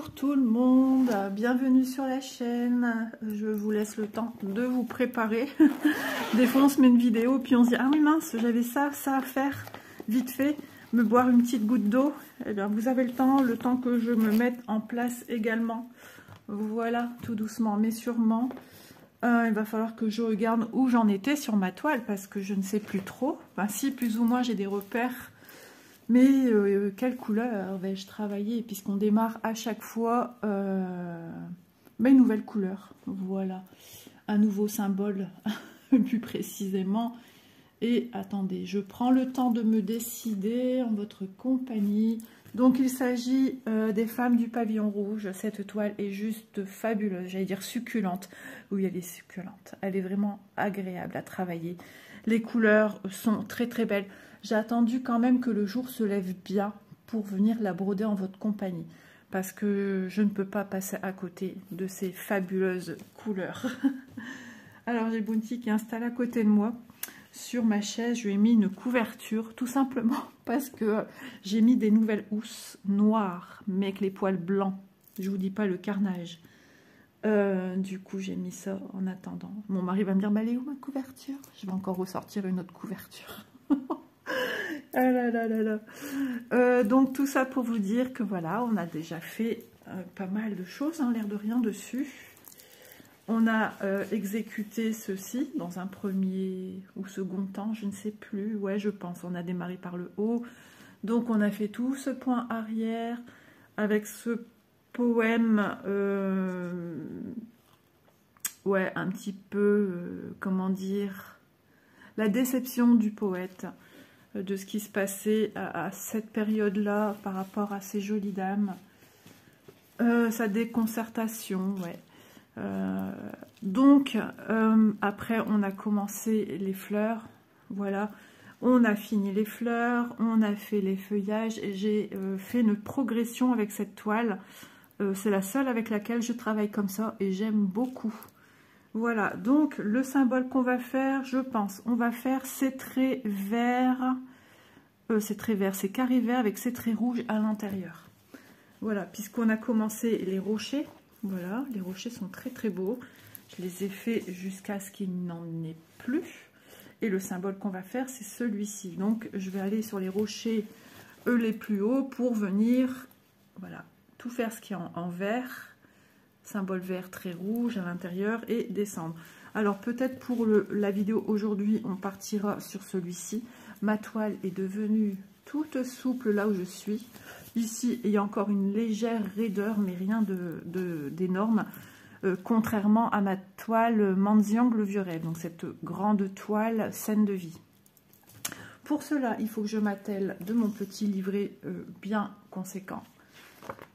Bonjour tout le monde, bienvenue sur la chaîne. Je vous laisse le temps de vous préparer. Des fois on se met une vidéo puis on se dit ah oui mince j'avais ça à faire, vite fait, me boire une petite goutte d'eau. Eh bien vous avez le temps que je me mette en place également. Voilà, tout doucement mais sûrement. Il va falloir que je regarde où j'en étais sur ma toile parce que je ne sais plus trop. Enfin si, plus ou moins j'ai des repères. Mais quelle couleur vais-je travailler puisqu'on démarre à chaque fois une nouvelle couleur. Voilà, un nouveau symbole plus précisément. Et attendez, je prends le temps de me décider en votre compagnie. Donc il s'agit des femmes du pavillon rouge. Cette toile est juste fabuleuse, j'allais dire succulente. Oui, elle est succulente, elle est vraiment agréable à travailler. Les couleurs sont très très belles. J'ai attendu quand même que le jour se lève bien pour venir la broder en votre compagnie. Parce que je ne peux pas passer à côté de ces fabuleuses couleurs. Alors j'ai Bounty qui est installé à côté de moi. Sur ma chaise, je lui ai mis une couverture, tout simplement parce que j'ai mis des nouvelles housses noires, mais avec les poils blancs. Je vous dis pas le carnage. Du coup, j'ai mis ça en attendant. Mon mari va me dire, bah, elle est où ma couverture? Je vais encore ressortir une autre couverture. Ah là là là là. Donc tout ça pour vous dire que voilà, on a déjà fait pas mal de choses, hein, l'air de rien dessus. On a exécuté ceci dans un premier ou second temps, je ne sais plus. Ouais, je pense, on a démarré par le haut. Donc on a fait tout ce point arrière avec ce poème, ouais, un petit peu, comment dire, la déception du poète, de ce qui se passait à cette période-là par rapport à ces jolies dames. Sa déconcertation, ouais. Donc, après, on a commencé les fleurs, voilà. On a fini les fleurs, on a fait les feuillages, et j'ai fait une progression avec cette toile. C'est la seule avec laquelle je travaille comme ça, et j'aime beaucoup. Voilà, donc le symbole qu'on va faire, je pense, on va faire ces traits verts, ces carrés verts avec ces traits rouges à l'intérieur. Voilà, puisqu'on a commencé les rochers, voilà, les rochers sont très très beaux. Je les ai faits jusqu'à ce qu'il n'en ait plus. Et le symbole qu'on va faire, c'est celui-ci. Donc, je vais aller sur les rochers, eux les plus hauts, pour venir, voilà, tout faire ce qui est en vert. Symbole vert très rouge à l'intérieur et descendre. Alors peut-être pour la vidéo aujourd'hui, on partira sur celui-ci. Ma toile est devenue toute souple là où je suis. Ici, il y a encore une légère raideur, mais rien d'énorme. Contrairement à ma toile Menziang le vieux rêve, donc cette grande toile scène de vie. Pour cela, il faut que je m'attelle de mon petit livret bien conséquent.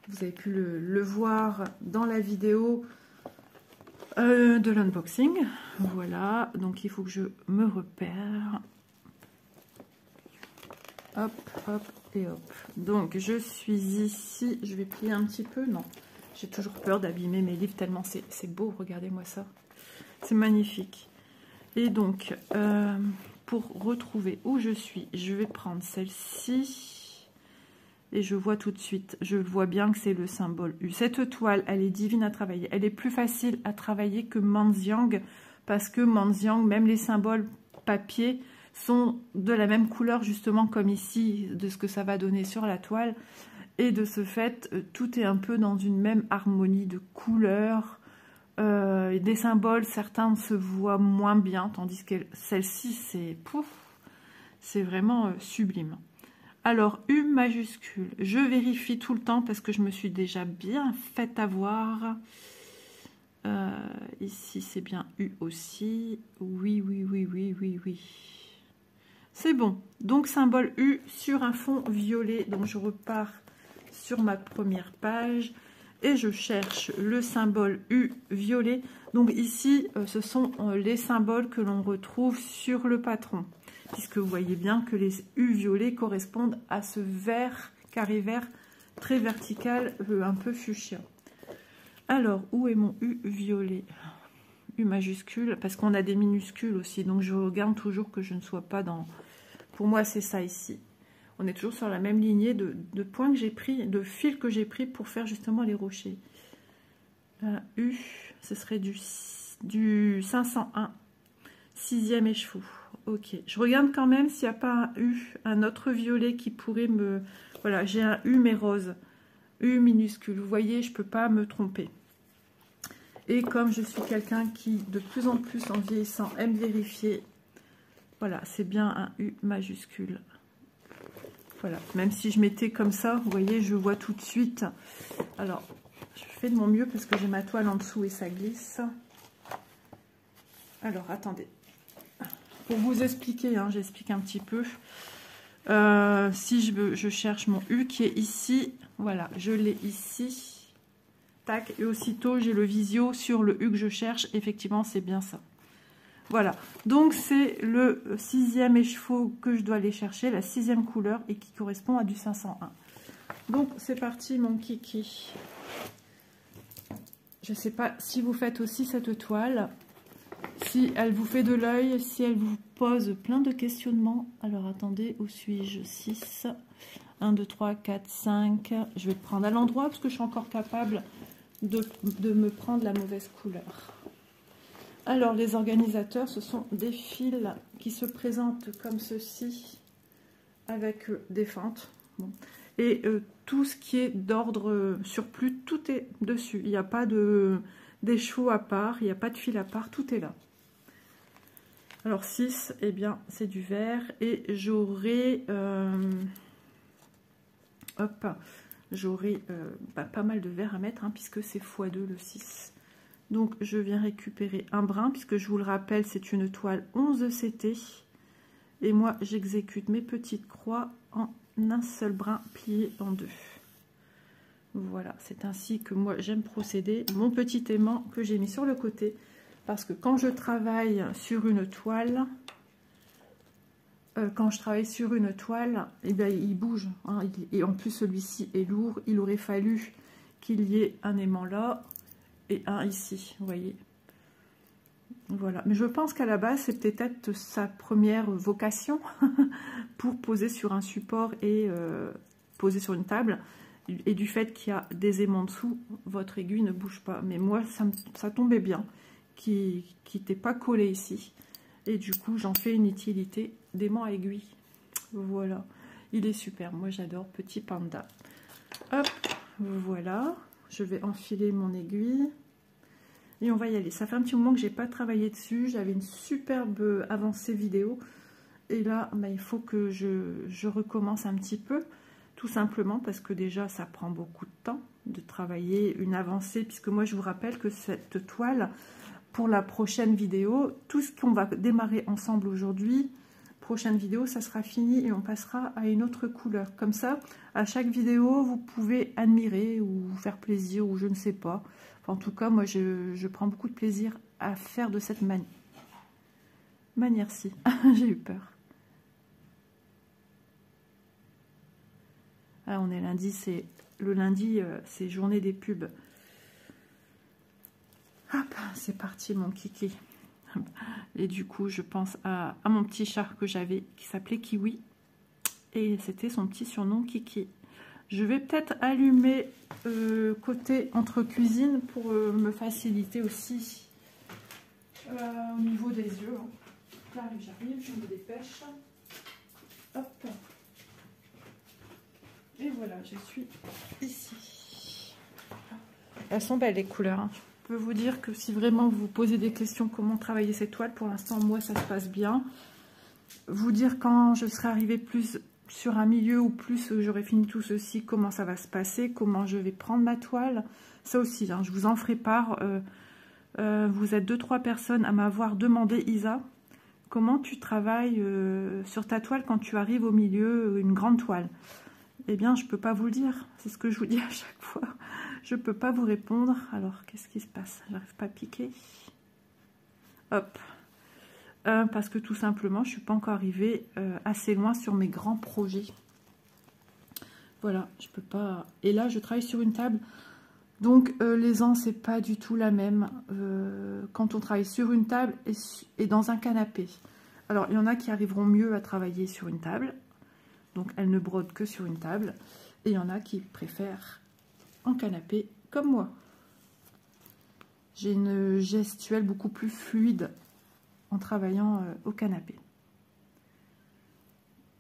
Vous avez pu le voir dans la vidéo de l'unboxing. Voilà, donc il faut que je me repère. Hop, hop et hop. Donc je suis ici, je vais plier un petit peu, non. J'ai toujours peur d'abîmer mes livres tellement c'est beau, regardez-moi ça. C'est magnifique. Et donc, pour retrouver où je suis, je vais prendre celle-ci. Et je vois tout de suite, je vois bien que c'est le symbole U. Cette toile, elle est divine à travailler. Elle est plus facile à travailler que Menziang, parce que Menziang, même les symboles papier, sont de la même couleur, justement, comme ici, de ce que ça va donner sur la toile. Et de ce fait, tout est un peu dans une même harmonie de couleurs. Des symboles, certains se voient moins bien, tandis que celle-ci, c'est pouf, c'est vraiment sublime. Alors, U majuscule, je vérifie tout le temps parce que je me suis déjà bien fait avoir. Ici, c'est bien U aussi. Oui, oui, oui, oui, oui, oui. C'est bon. Donc, symbole U sur un fond violet. Donc, je repars sur ma première page et je cherche le symbole U violet. Donc, ici, ce sont les symboles que l'on retrouve sur le patron. Puisque vous voyez bien que les U violets correspondent à ce vert, carré vert, très vertical, un peu fuchsia. Alors, où est mon U violet? U majuscule, parce qu'on a des minuscules aussi, donc je regarde toujours que je ne sois pas dans... Pour moi, c'est ça ici. On est toujours sur la même lignée de points que j'ai pris, de fils que j'ai pris pour faire justement les rochers. U, ce serait du 501, 6e écheveau. Ok, je regarde quand même s'il n'y a pas un U, un autre violet qui pourrait me... Voilà, j'ai un U mais rose, U minuscule. Vous voyez, je ne peux pas me tromper. Et comme je suis quelqu'un qui, de plus en plus en vieillissant, aime vérifier, voilà, c'est bien un U majuscule. Voilà, même si je mettais comme ça, vous voyez, je vois tout de suite. Alors, je fais de mon mieux parce que j'ai ma toile en dessous et ça glisse. Alors, attendez. Pour vous expliquer, hein, j'explique un petit peu. Si je cherche mon U qui est ici, voilà, je l'ai ici. Tac, et aussitôt j'ai le visio sur le U que je cherche. Effectivement, c'est bien ça. Voilà, donc c'est le 6e écheveau que je dois aller chercher, la 6e couleur et qui correspond à du 501. Donc c'est parti mon kiki. Je ne sais pas si vous faites aussi cette toile, si elle vous fait de l'œil, si elle vous pose plein de questionnements. Alors attendez, où suis-je? 6, 1, 2, 3, 4, 5. Je vais le prendre à l'endroit parce que je suis encore capable de me prendre la mauvaise couleur. Alors les organisateurs, ce sont des fils qui se présentent comme ceci, avec des fentes. Bon. Et tout ce qui est d'ordre surplus, tout est dessus. Il n'y a pas d'écheveau à part, il n'y a pas de fil à part, tout est là. Alors 6, eh bien c'est du vert. Et j'aurai pas mal de vert à mettre, hein, puisque c'est x2 le 6. Donc je viens récupérer un brin, puisque je vous le rappelle, c'est une toile 11 CT. Et moi, j'exécute mes petites croix en un seul brin plié en deux. Voilà, c'est ainsi que moi, j'aime procéder. Mon petit aimant que j'ai mis sur le côté, parce que quand je travaille sur une toile, eh bien, il bouge. Hein, et en plus, celui-ci est lourd. Il aurait fallu qu'il y ait un aimant là et un ici, vous voyez. Voilà, mais je pense qu'à la base, c'est peut-être sa première vocation pour poser sur un support et poser sur une table. Et du fait qu'il y a des aimants dessous, votre aiguille ne bouge pas. Mais moi, ça tombait bien, qui n'était pas collé ici. Et du coup, j'en fais une utilité d'aimant à aiguille. Voilà, il est super. Moi, j'adore petit panda. Hop, voilà. Je vais enfiler mon aiguille. Et on va y aller. Ça fait un petit moment que j'ai pas travaillé dessus. J'avais une superbe avancée vidéo. Et là, bah, il faut que je recommence un petit peu. Tout simplement parce que déjà, ça prend beaucoup de temps de travailler une avancée. Puisque moi, je vous rappelle que cette toile, pour la prochaine vidéo, tout ce qu'on va démarrer ensemble aujourd'hui, prochaine vidéo, ça sera fini et on passera à une autre couleur. Comme ça, à chaque vidéo, vous pouvez admirer ou vous faire plaisir ou je ne sais pas. Enfin, en tout cas, moi, je prends beaucoup de plaisir à faire de cette manière-ci. J'ai eu peur. Ah, on est lundi, c'est le lundi, c'est journée des pubs. Hop, c'est parti, mon kiki. Et du coup, je pense à mon petit chat que j'avais, qui s'appelait Kiwi. Et c'était son petit surnom, Kiki. Je vais peut-être allumer côté entre cuisine pour me faciliter aussi au niveau des yeux. Là, j'arrive, je me dépêche. Hop. Et voilà, je suis ici. Elles sont belles les couleurs. Hein. Je peux vous dire que si vraiment vous vous posez des questions comment travailler cette toile, pour l'instant, moi, ça se passe bien. Vous dire quand je serai arrivée plus sur un milieu ou plus j'aurai fini tout ceci, comment ça va se passer, comment je vais prendre ma toile. Ça aussi, hein, je vous en ferai part. Vous êtes 2-3 personnes à m'avoir demandé, Isa, comment tu travailles sur ta toile quand tu arrives au milieu, une grande toile. Eh bien, je ne peux pas vous le dire. C'est ce que je vous dis à chaque fois. Je ne peux pas vous répondre. Alors, qu'est-ce qui se passe? J'arrive pas à piquer. Hop. Parce que tout simplement, je ne suis pas encore arrivée assez loin sur mes grands projets. Voilà, je peux pas... Et là, je travaille sur une table. Donc, les ans, c'est pas du tout la même quand on travaille sur une table et dans un canapé. Alors, il y en a qui arriveront mieux à travailler sur une table. Donc elles ne brodent que sur une table. Et il y en a qui préfèrent en canapé comme moi. J'ai une gestuelle beaucoup plus fluide en travaillant au canapé.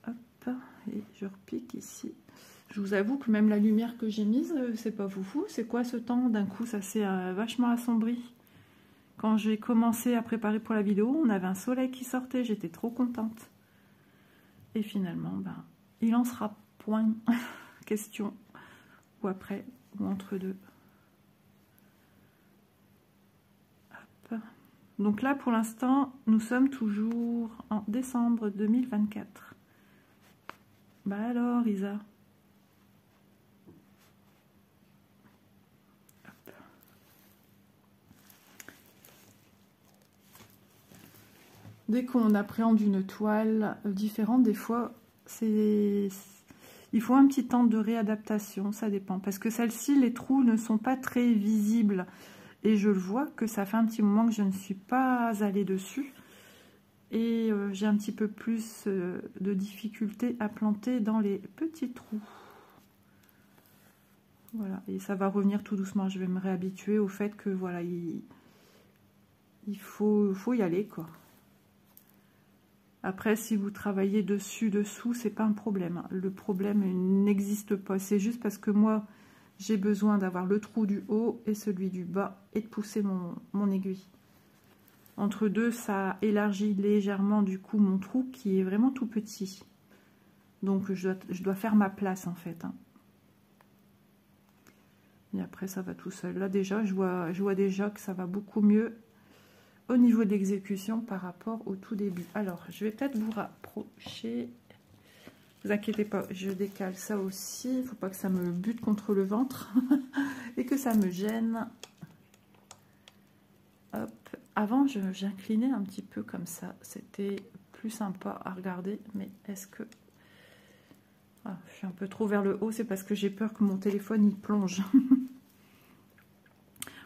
Hop, et je repique ici. Je vous avoue que même la lumière que j'ai mise, c'est pas foufou. C'est quoi ce temps? D'un coup, ça s'est vachement assombri. Quand j'ai commencé à préparer pour la vidéo, on avait un soleil qui sortait. J'étais trop contente. Et finalement, ben, il en sera point question. Ou après, ou entre deux. Hop. Donc là, pour l'instant, nous sommes toujours en décembre 2024. Bah alors, Isa? Hop. Dès qu'on appréhende une toile différente, des fois, il faut un petit temps de réadaptation, ça dépend. Parce que celle-ci, les trous ne sont pas très visibles. Et je le vois que ça fait un petit moment que je ne suis pas allée dessus. Et j'ai un petit peu plus de difficulté à planter dans les petits trous. Voilà, et ça va revenir tout doucement. Je vais me réhabituer au fait que voilà, il faut y aller, quoi. Après, si vous travaillez dessus, dessous, c'est pas un problème. Le problème n'existe pas. C'est juste parce que moi, j'ai besoin d'avoir le trou du haut et celui du bas et de pousser mon aiguille. Entre deux, ça élargit légèrement du coup mon trou qui est vraiment tout petit. Donc je dois faire ma place en fait. Hein. Et après ça va tout seul. Là déjà, je vois déjà que ça va beaucoup mieux au niveau de l'exécution par rapport au tout début. Alors, je vais peut-être vous rapprocher. Ne vous inquiétez pas, je décale ça aussi. Il ne faut pas que ça me bute contre le ventre et que ça me gêne. Hop. Avant, j'inclinais un petit peu comme ça. C'était plus sympa à regarder. Mais est-ce que... Ah, je suis un peu trop vers le haut. C'est parce que j'ai peur que mon téléphone y plonge.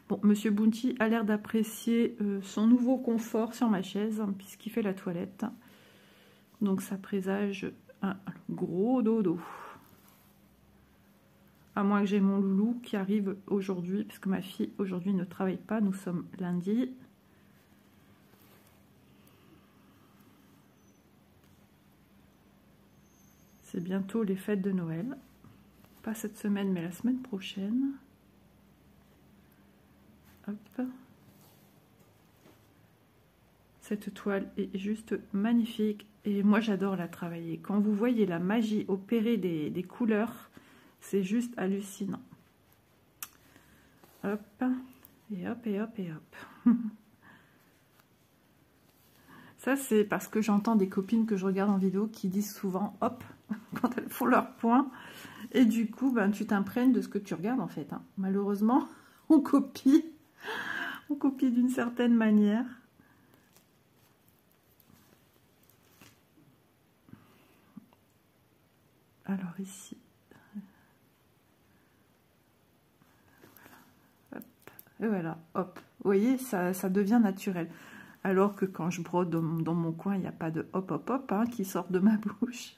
Bon, Monsieur Bounty a l'air d'apprécier son nouveau confort sur ma chaise, hein, puisqu'il fait la toilette. Donc, ça présage un gros dodo. À moins que j'ai mon loulou qui arrive aujourd'hui, puisque ma fille aujourd'hui ne travaille pas. Nous sommes lundi. C'est bientôt les fêtes de Noël. Pas cette semaine, mais la semaine prochaine. Hop. Cette toile est juste magnifique. Et moi, j'adore la travailler. Quand vous voyez la magie opérer des couleurs, c'est juste hallucinant. Hop. Et hop, et hop, et hop. Ça, c'est parce que j'entends des copines que je regarde en vidéo qui disent souvent hop quand elles font leur point. Et du coup, ben, tu t'imprègnes de ce que tu regardes en fait. Hein. Malheureusement, on copie d'une certaine manière. Alors ici, voilà. Hop. Et voilà, hop. Vous voyez, ça devient naturel. Alors que quand je brode dans mon coin, il n'y a pas de hop hop hop hein, qui sort de ma bouche.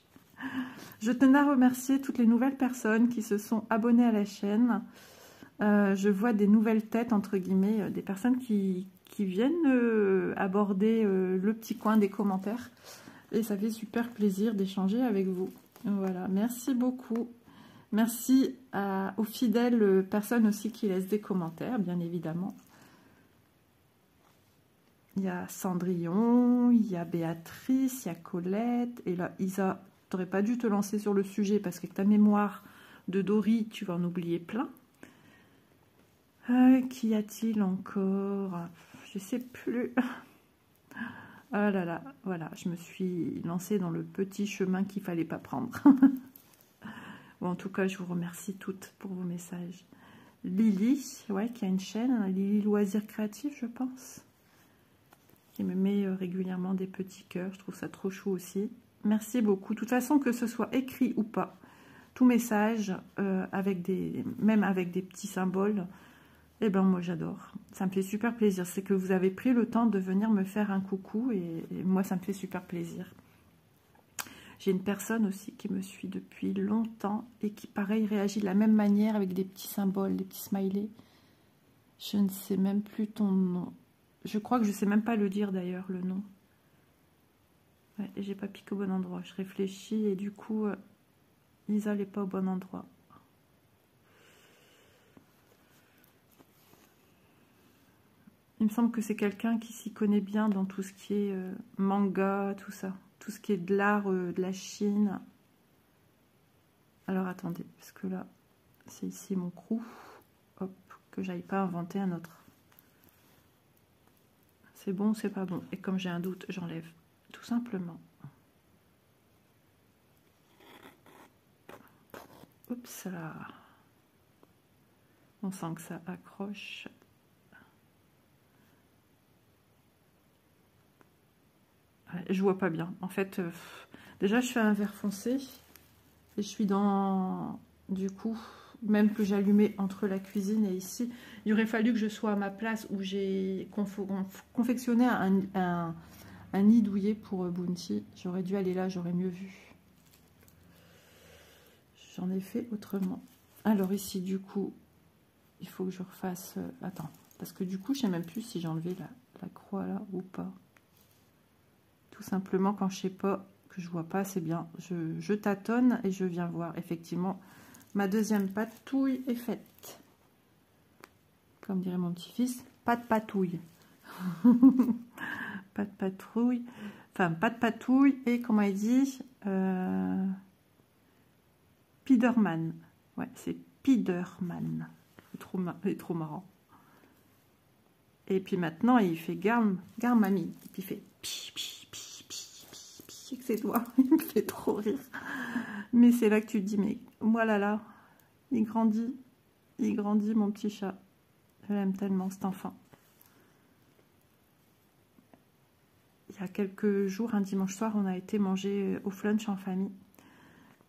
Je tenais à remercier toutes les nouvelles personnes qui se sont abonnées à la chaîne. Je vois des nouvelles têtes, entre guillemets, des personnes qui viennent aborder le petit coin des commentaires. Et ça fait super plaisir d'échanger avec vous. Voilà, merci beaucoup. Merci aux fidèles personnes aussi qui laissent des commentaires, bien évidemment. Il y a Cendrillon, il y a Béatrice, il y a Colette. Et là, Isa, tu n'aurais pas dû te lancer sur le sujet parce que ta mémoire de Dory, tu vas en oublier plein. Qu'y a-t-il encore? Je ne sais plus. Ah là là, voilà, je me suis lancée dans le petit chemin qu'il ne fallait pas prendre. Bon, en tout cas, je vous remercie toutes pour vos messages. Lily, ouais, qui a une chaîne, Lily Loisirs Créatifs, je pense. Qui me met régulièrement des petits cœurs, je trouve ça trop chou aussi. Merci beaucoup. De toute façon, que ce soit écrit ou pas, tout message, même avec des petits symboles, eh ben moi j'adore. Ça me fait super plaisir. C'est que vous avez pris le temps de venir me faire un coucou et moi ça me fait super plaisir. J'ai une personne aussi qui me suit depuis longtemps et qui, pareil, réagit de la même manière avec des petits symboles, des petits smileys. Je ne sais même plus ton nom. Je crois que je ne sais même pas le dire d'ailleurs, le nom. Ouais, j'ai pas piqué au bon endroit. Je réfléchis et du coup, Isa n'est pas au bon endroit. Il me semble que c'est quelqu'un qui s'y connaît bien dans tout ce qui est manga, tout ça. Tout ce qui est de l'art de la Chine. Alors attendez, parce que là, c'est ici mon crew. Hop, que j'aille pas inventer un autre. C'est bon ou c'est pas bon? Et comme j'ai un doute, j'enlève. Tout simplement. Oups là. On sent que ça accroche. Ouais, je vois pas bien. En fait, déjà je fais un vert foncé. Et je suis dans... Du coup, même que j'allumais entre la cuisine et ici, il aurait fallu que je sois à ma place où j'ai confectionné un nid douillet pour Bounty. J'aurais dû aller là, j'aurais mieux vu. J'en ai fait autrement. Alors ici, du coup, il faut que je refasse... attends, parce que du coup, je sais même plus si j'ai enlevé la croix là ou pas. Tout simplement, quand je sais pas, que je vois pas assez bien, je tâtonne et je viens voir. Effectivement, ma deuxième patouille est faite. Comme dirait mon petit-fils, pas de patouille. Pas de patrouille. Enfin, pas de patouille. Et comment il dit Piderman. Ouais, c'est Piderman. Il est trop marrant. Et puis maintenant, il fait garde mamie. Et puis il fait pi, pi, pi, pi, pi, pi, avec ses doigts. Il me fait trop rire. Mais c'est là que tu te dis, mais voilà là, il grandit, mon petit chat. Je l'aime tellement, cet enfant. Il y a quelques jours, un dimanche soir, on a été manger au flunch en famille.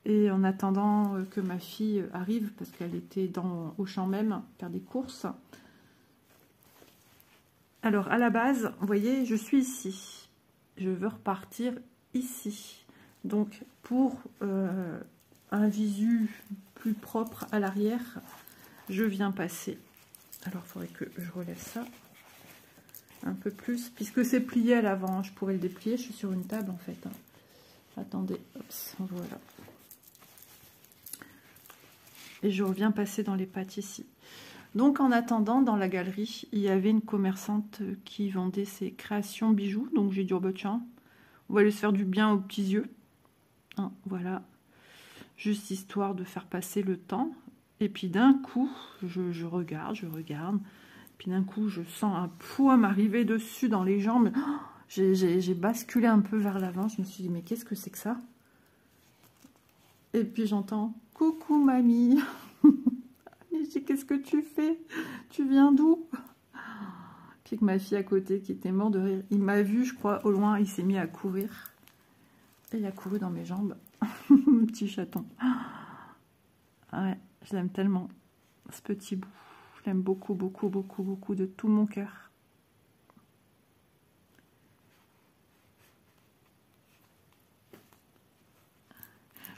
Et en attendant que ma fille arrive, parce qu'elle était au champ même, faire des courses. Alors, à la base, vous voyez, je suis ici. Je veux repartir ici. Donc, pour un visu plus propre à l'arrière, je viens passer. Alors, il faudrait que je relève ça un peu plus, puisque c'est plié à l'avant. Je pourrais le déplier, je suis sur une table, en fait. Attendez, hop, voilà. Et je reviens passer dans les pattes ici. Donc, en attendant, dans la galerie, il y avait une commerçante qui vendait ses créations bijoux. Donc, j'ai dit, oh, bah, tiens, on va aller se faire du bien aux petits yeux. Hein, voilà. Juste histoire de faire passer le temps. Et puis, d'un coup, je regarde. Puis, d'un coup, je sens un poids m'arriver dessus dans les jambes. Oh, j'ai basculé un peu vers l'avant. Je me suis dit, mais qu'est-ce que c'est que ça? Et puis, j'entends, coucou, mamie. Je dis, qu'est-ce que tu fais? Tu viens d'où? Puis que ma fille à côté qui était morte de rire, il m'a vu, je crois, au loin, il s'est mis à courir. Et il a couru dans mes jambes. Petit chaton. Ouais, je l'aime tellement, ce petit bout. Je l'aime beaucoup, beaucoup, beaucoup, beaucoup de tout mon cœur.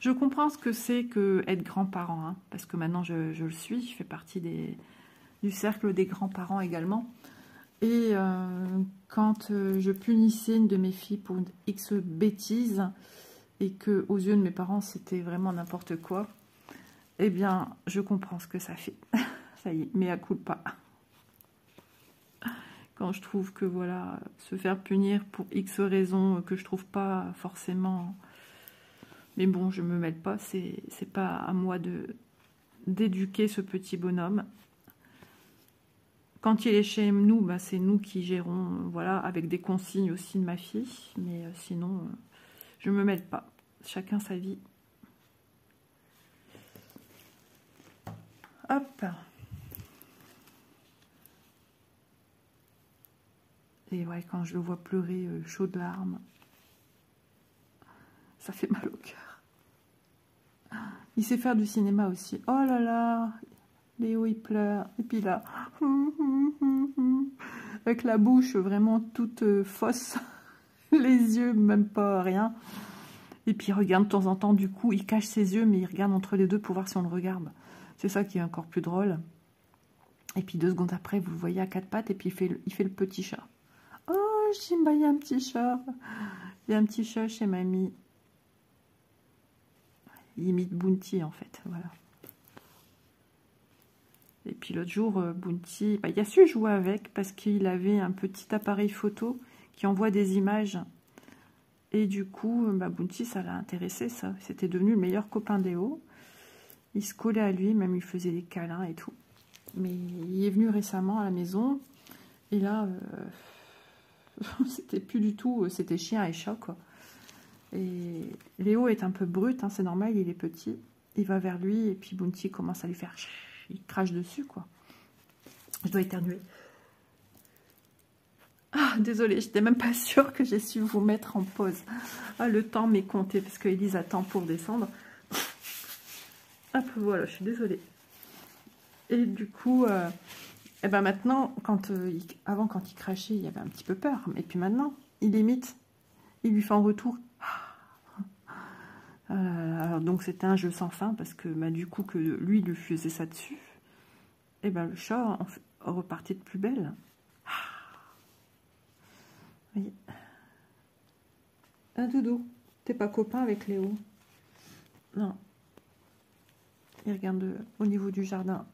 Je comprends ce que c'est que être grand-parent, hein, parce que maintenant je le suis, je fais partie du cercle des grands-parents également. Et quand je punissais une de mes filles pour une X bêtise, et que aux yeux de mes parents c'était vraiment n'importe quoi, eh bien je comprends ce que ça fait. Ça y est, mea culpa. Quand je trouve que voilà, se faire punir pour X raisons que je trouve pas forcément... Mais bon, je me mêle pas, c'est pas à moi d'éduquer ce petit bonhomme. Quand il est chez nous, bah, c'est nous qui gérons, voilà, avec des consignes aussi de ma fille. Mais sinon, je me mêle pas. Chacun sa vie. Hop. Et ouais, quand je le vois pleurer chaud de larmes, ça fait mal au cœur. Il sait faire du cinéma aussi. Oh là là, Léo il pleure. Et puis là, avec la bouche vraiment toute fausse, les yeux même pas rien. Et puis il regarde de temps en temps, du coup, il cache ses yeux, mais il regarde entre les deux pour voir si on le regarde. C'est ça qui est encore plus drôle. Et puis 2 secondes après, vous le voyez à 4 pattes, et puis il fait le petit chat. Oh, Simba, il y a un petit chat. Il y a un petit chat chez mamie. Il imite Bounty, en fait, voilà. Et puis l'autre jour, Bounty, bah, il a su jouer avec, parce qu'il avait un petit appareil photo qui envoie des images. Et du coup, bah, Bounty, ça l'a intéressé, ça. C'était devenu le meilleur copain d'Eo. Il se collait à lui, même il faisait des câlins et tout. Mais il est venu récemment à la maison. Et là, c'était plus du tout, c'était chien et chat, quoi. Et Léo est un peu brut, hein, c'est normal, il est petit. Il va vers lui et puis Bounty commence à lui faire... Il crache dessus, quoi. Je dois éternuer. Ah, désolée, j'étais même pas sûre que j'ai su vous mettre en pause. Ah, le temps m'est compté parce que Elise attend pour descendre. Hop, voilà, je suis désolée. Et du coup, et ben maintenant, avant quand il crachait, il y avait un petit peu peur. Et puis maintenant, il imite. Il lui fait en retour. Alors donc c'était un jeu sans fin parce que bah, du coup que lui il lui faisait ça dessus. Et ben le chat repartait de plus belle. Oui. Un doudou. T'es pas copain avec Léo? Non. Il regarde au niveau du jardin.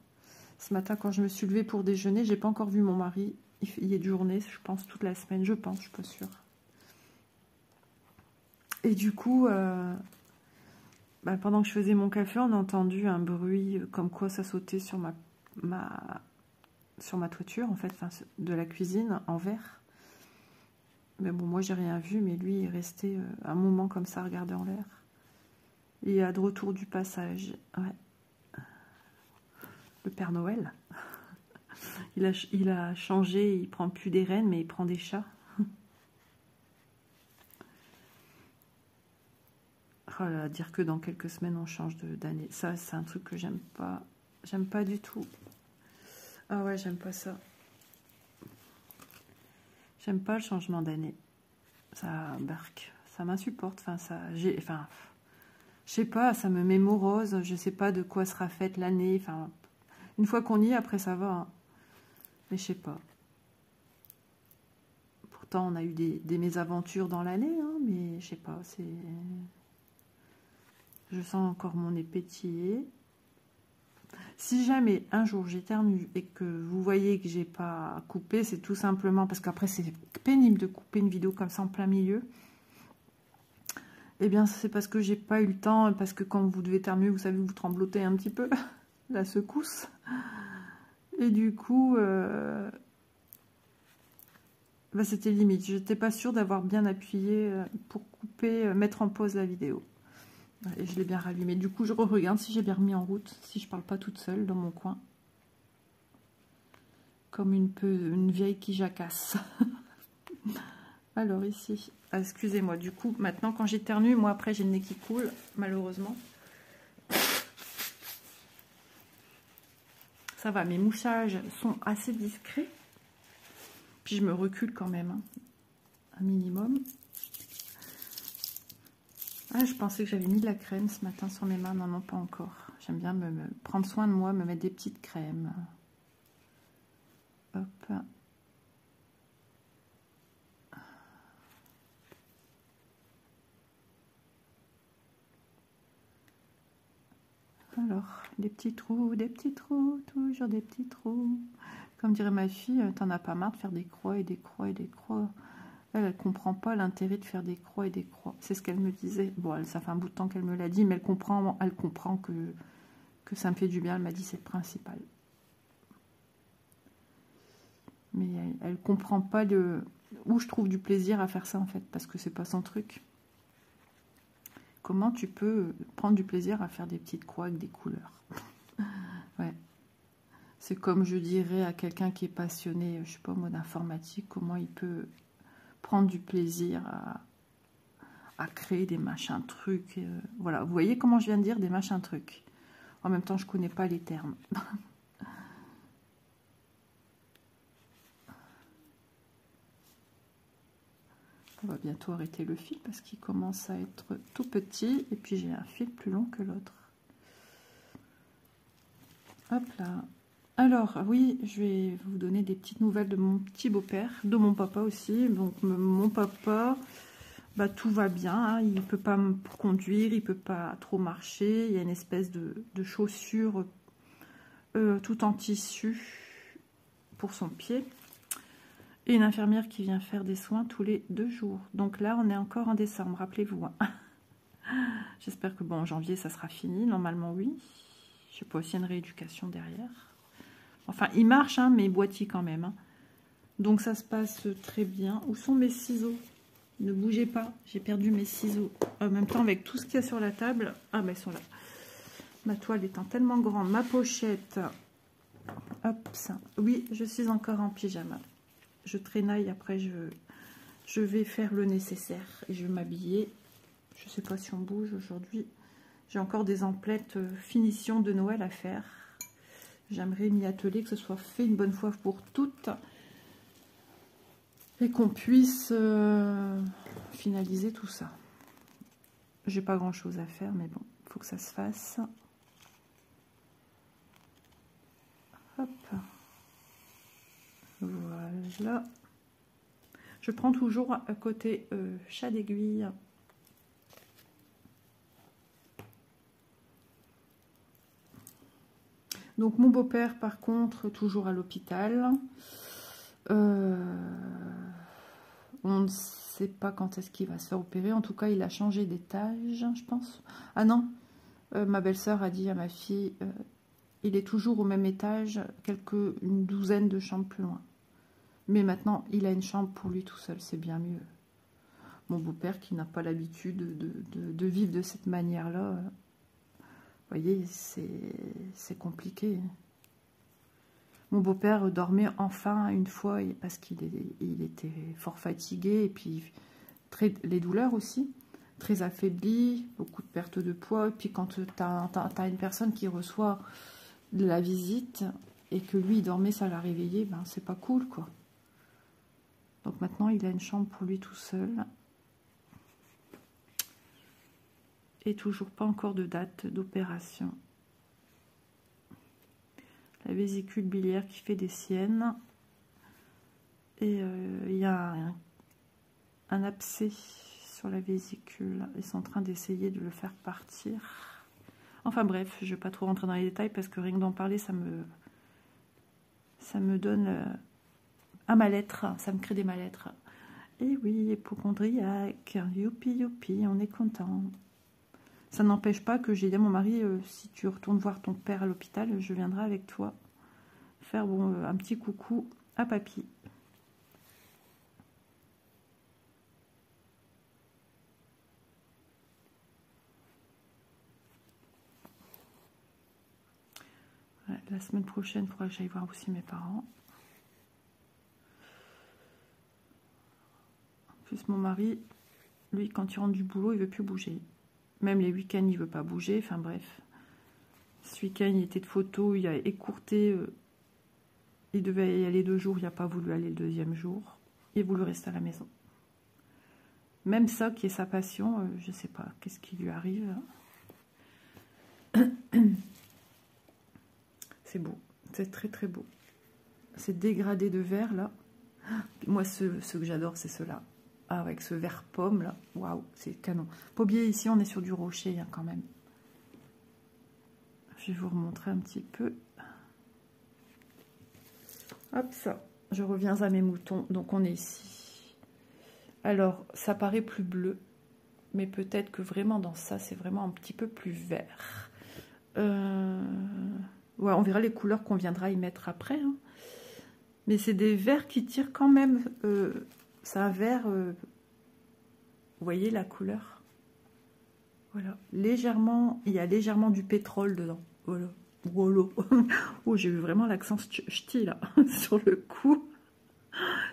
Ce matin, quand je me suis levée pour déjeuner, j'ai pas encore vu mon mari. Il est de journée, je pense, toute la semaine. Je pense, je suis pas sûre. Et du coup, bah, pendant que je faisais mon café, on a entendu un bruit comme quoi ça sautait sur sur ma toiture, en fait, de la cuisine, en verre. Mais bon, moi, j'ai rien vu, mais lui, il est resté un moment comme ça, regarder en l'air. Il est de retour du passage. Ouais. Le Père Noël. Il a changé, il prend plus des rennes, mais il prend des chats. Oh là, dire que dans quelques semaines, on change d'année. Ça, c'est un truc que j'aime pas. J'aime pas du tout. Ah ouais, j'aime pas ça. J'aime pas le changement d'année. Ça barque. Ça m'insupporte. Je sais pas, ça me met morose. Je sais pas de quoi sera faite l'année. Enfin, une fois qu'on y est, après ça va. Hein. Mais je sais pas. Pourtant, on a eu des mésaventures dans l'année, hein, mais je sais pas. Je sens encore mon nez pétiller. Si jamais un jour j'éternue et que vous voyez que j'ai pas coupé, c'est tout simplement parce qu'après c'est pénible de couper une vidéo comme ça en plein milieu. Eh bien c'est parce que j'ai pas eu le temps, parce que quand vous devez éternuer, vous savez, vous tremblotez un petit peu, la secousse. Et du coup, bah, c'était limite. J'étais pas sûre d'avoir bien appuyé pour couper, mettre en pause la vidéo. Et je l'ai bien rallumé. Du coup, je regarde si j'ai bien remis en route, si je parle pas toute seule dans mon coin. Comme une vieille qui jacasse. Alors ici, ah, excusez-moi, du coup, maintenant quand j'éternue, moi après j'ai le nez qui coule, malheureusement. Ça va, mes mouchages sont assez discrets. Puis je me recule quand même, hein, un minimum. Ah, je pensais que j'avais mis de la crème ce matin sur mes mains. Non, non, pas encore. J'aime bien me prendre soin de moi, me mettre des petites crèmes. Hop. Alors, des petits trous, toujours des petits trous. Comme dirait ma fille, t'en as pas marre de faire des croix et des croix et des croix. Elle comprend pas l'intérêt de faire des croix et des croix. C'est ce qu'elle me disait. Bon, ça fait un bout de temps qu'elle me l'a dit, mais elle comprend que ça me fait du bien. Elle m'a dit c'est le principal. Mais elle comprend pas où je trouve du plaisir à faire ça en fait, parce que c'est pas son truc. Comment tu peux prendre du plaisir à faire des petites croix avec des couleurs? Ouais. C'est comme je dirais à quelqu'un qui est passionné, je sais pas moi, d'informatique, comment il peut prendre du plaisir à créer des machins trucs. Voilà, vous voyez comment je viens de dire des machins trucs. En même temps, je connais pas les termes. On va bientôt arrêter le fil parce qu'il commence à être tout petit. Et puis j'ai un fil plus long que l'autre. Hop là. Alors, oui, je vais vous donner des petites nouvelles de mon petit beau-père, de mon papa aussi. Donc, mon papa, bah, tout va bien. Hein. Il ne peut pas conduire, il ne peut pas trop marcher. Il y a une espèce de chaussure tout en tissu pour son pied. Et une infirmière qui vient faire des soins tous les 2 jours. Donc là, on est encore en décembre, rappelez-vous. Hein. J'espère que, bon, en janvier, ça sera fini. Normalement, oui. Je sais pas, aussi une rééducation derrière. Enfin, il marche, hein, mais il boitille quand même. Hein. Donc, ça se passe très bien. Où sont mes ciseaux? Ne bougez pas, j'ai perdu mes ciseaux. En même temps, avec tout ce qu'il y a sur la table... Ah, ben, ils sont là. Ma toile étant tellement grande. Ma pochette. Hop, ça. Oui, je suis encore en pyjama. Je traînaille, après, je vais faire le nécessaire. Et je vais m'habiller. Je ne sais pas si on bouge aujourd'hui. J'ai encore des emplettes finition de Noël à faire. J'aimerais m'y atteler, que ce soit fait une bonne fois pour toutes. Et qu'on puisse finaliser tout ça. J'ai pas grand chose à faire, mais bon, il faut que ça se fasse. Hop. Voilà. Je prends toujours à côté chat d'aiguille. Donc mon beau-père, par contre, toujours à l'hôpital. On ne sait pas quand est-ce qu'il va se faire opérer. En tout cas, il a changé d'étage, je pense. Ah non, ma belle-sœur a dit à ma fille, il est toujours au même étage, une douzaine de chambres plus loin. Mais maintenant, il a une chambre pour lui tout seul, c'est bien mieux. Mon beau-père, qui n'a pas l'habitude de vivre de cette manière-là, vous voyez, c'est compliqué. Mon beau-père dormait enfin une fois parce qu'il était fort fatigué et puis les douleurs aussi, très affaibli, beaucoup de perte de poids. Et puis quand tu as une personne qui reçoit de la visite et que lui il dormait, ça l'a réveillé, ben c'est pas cool quoi. Donc maintenant il a une chambre pour lui tout seul. Et toujours pas encore de date d'opération. La vésicule biliaire qui fait des siennes. Et il y a un abcès sur la vésicule. Ils sont en train d'essayer de le faire partir. Enfin bref, je ne vais pas trop rentrer dans les détails parce que rien que d'en parler, ça me donne un mal-être. Ça me crée des mal-être. Et oui, hypocondriaque. Youpi, youpi, on est content. Ça n'empêche pas que j'ai dit à mon mari, si tu retournes voir ton père à l'hôpital, je viendrai avec toi faire un petit coucou à papy. Ouais, la semaine prochaine, il faudra que j'aille voir aussi mes parents. En plus, mon mari, lui, quand il rentre du boulot, il ne veut plus bouger. Même les week-ends, il ne veut pas bouger. Enfin bref. Ce week-end, il était de photo, il a écourté. Il devait y aller 2 jours, il n'a pas voulu aller le 2e jour. Il a voulu rester à la maison. Même ça, qui est sa passion, je ne sais pas, qu'est-ce qui lui arrive. C'est beau, c'est très très beau. Ces dégradés de vert là. Moi, ceux que j'adore, c'est ceux-là. Ah, avec ce vert pomme là, waouh, c'est canon. Pas oublier, ici on est sur du rocher hein, quand même. Je vais vous remontrer un petit peu. Hop, ça. Je reviens à mes moutons. Donc on est ici. Alors, ça paraît plus bleu, mais peut-être que vraiment dans ça, c'est vraiment un petit peu plus vert. Ouais, on verra les couleurs qu'on viendra y mettre après. Hein. Mais c'est des verts qui tirent quand même. C'est un vert, vous voyez la couleur? Voilà, légèrement, il y a légèrement du pétrole dedans. Voilà, voilà. Oh, j'ai eu vraiment l'accent ch'ti là, sur le coup.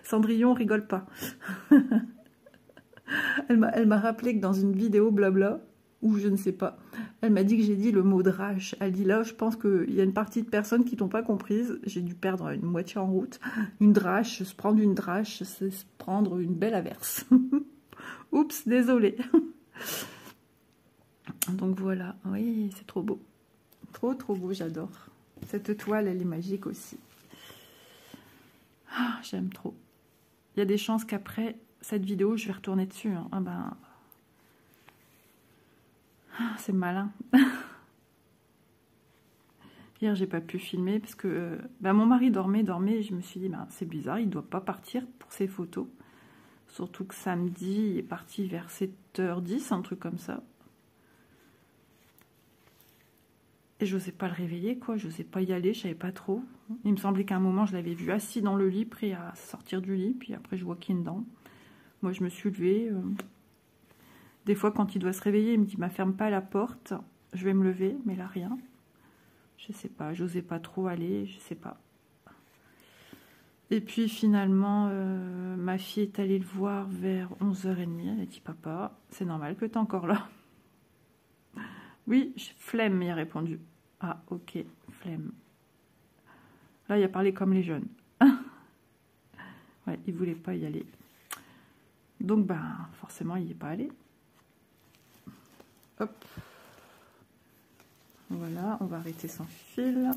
Cendrillon, rigole pas. Elle m'a rappelé que dans une vidéo blabla, ou je ne sais pas, elle m'a dit que j'ai dit le mot drache. Elle dit là, je pense qu'il y a une partie de personnes qui n'ont pas comprise. J'ai dû perdre une moitié en route. Une drache, se prendre une drache, c'est se prendre une belle averse. Oups, désolé. Donc voilà, oui, c'est trop beau. Trop beau, j'adore. Cette toile, elle est magique aussi. Ah, j'aime trop. Il y a des chances qu'après cette vidéo, je vais retourner dessus. Hein. Ah ben... Ah, c'est malin. Hier, j'ai pas pu filmer parce que mon mari dormait et je me suis dit, c'est bizarre, il doit pas partir pour ses photos. Surtout que samedi, il est parti vers 7h10, un truc comme ça. Et je n'osais pas le réveiller, quoi. Je n'osais pas y aller, je savais pas trop. Il me semblait qu'à un moment, je l'avais vu assis dans le lit, prêt à sortir du lit. Puis après, je vois qu'il est dedans. Moi, je me suis levée. Des fois, quand il doit se réveiller, il me dit, ferme pas la porte. Je vais me lever, mais là, rien. Je sais pas, j'osais pas trop aller, je sais pas. Et puis, finalement, ma fille est allée le voir vers 11h30. Elle a dit, papa, c'est normal que tu es encore là. Oui, flemme, il a répondu. Ah, ok, flemme. Là, il a parlé comme les jeunes. Ouais, il voulait pas y aller. Donc, forcément, il n'y est pas allé. Hop. Voilà, on va arrêter son fil.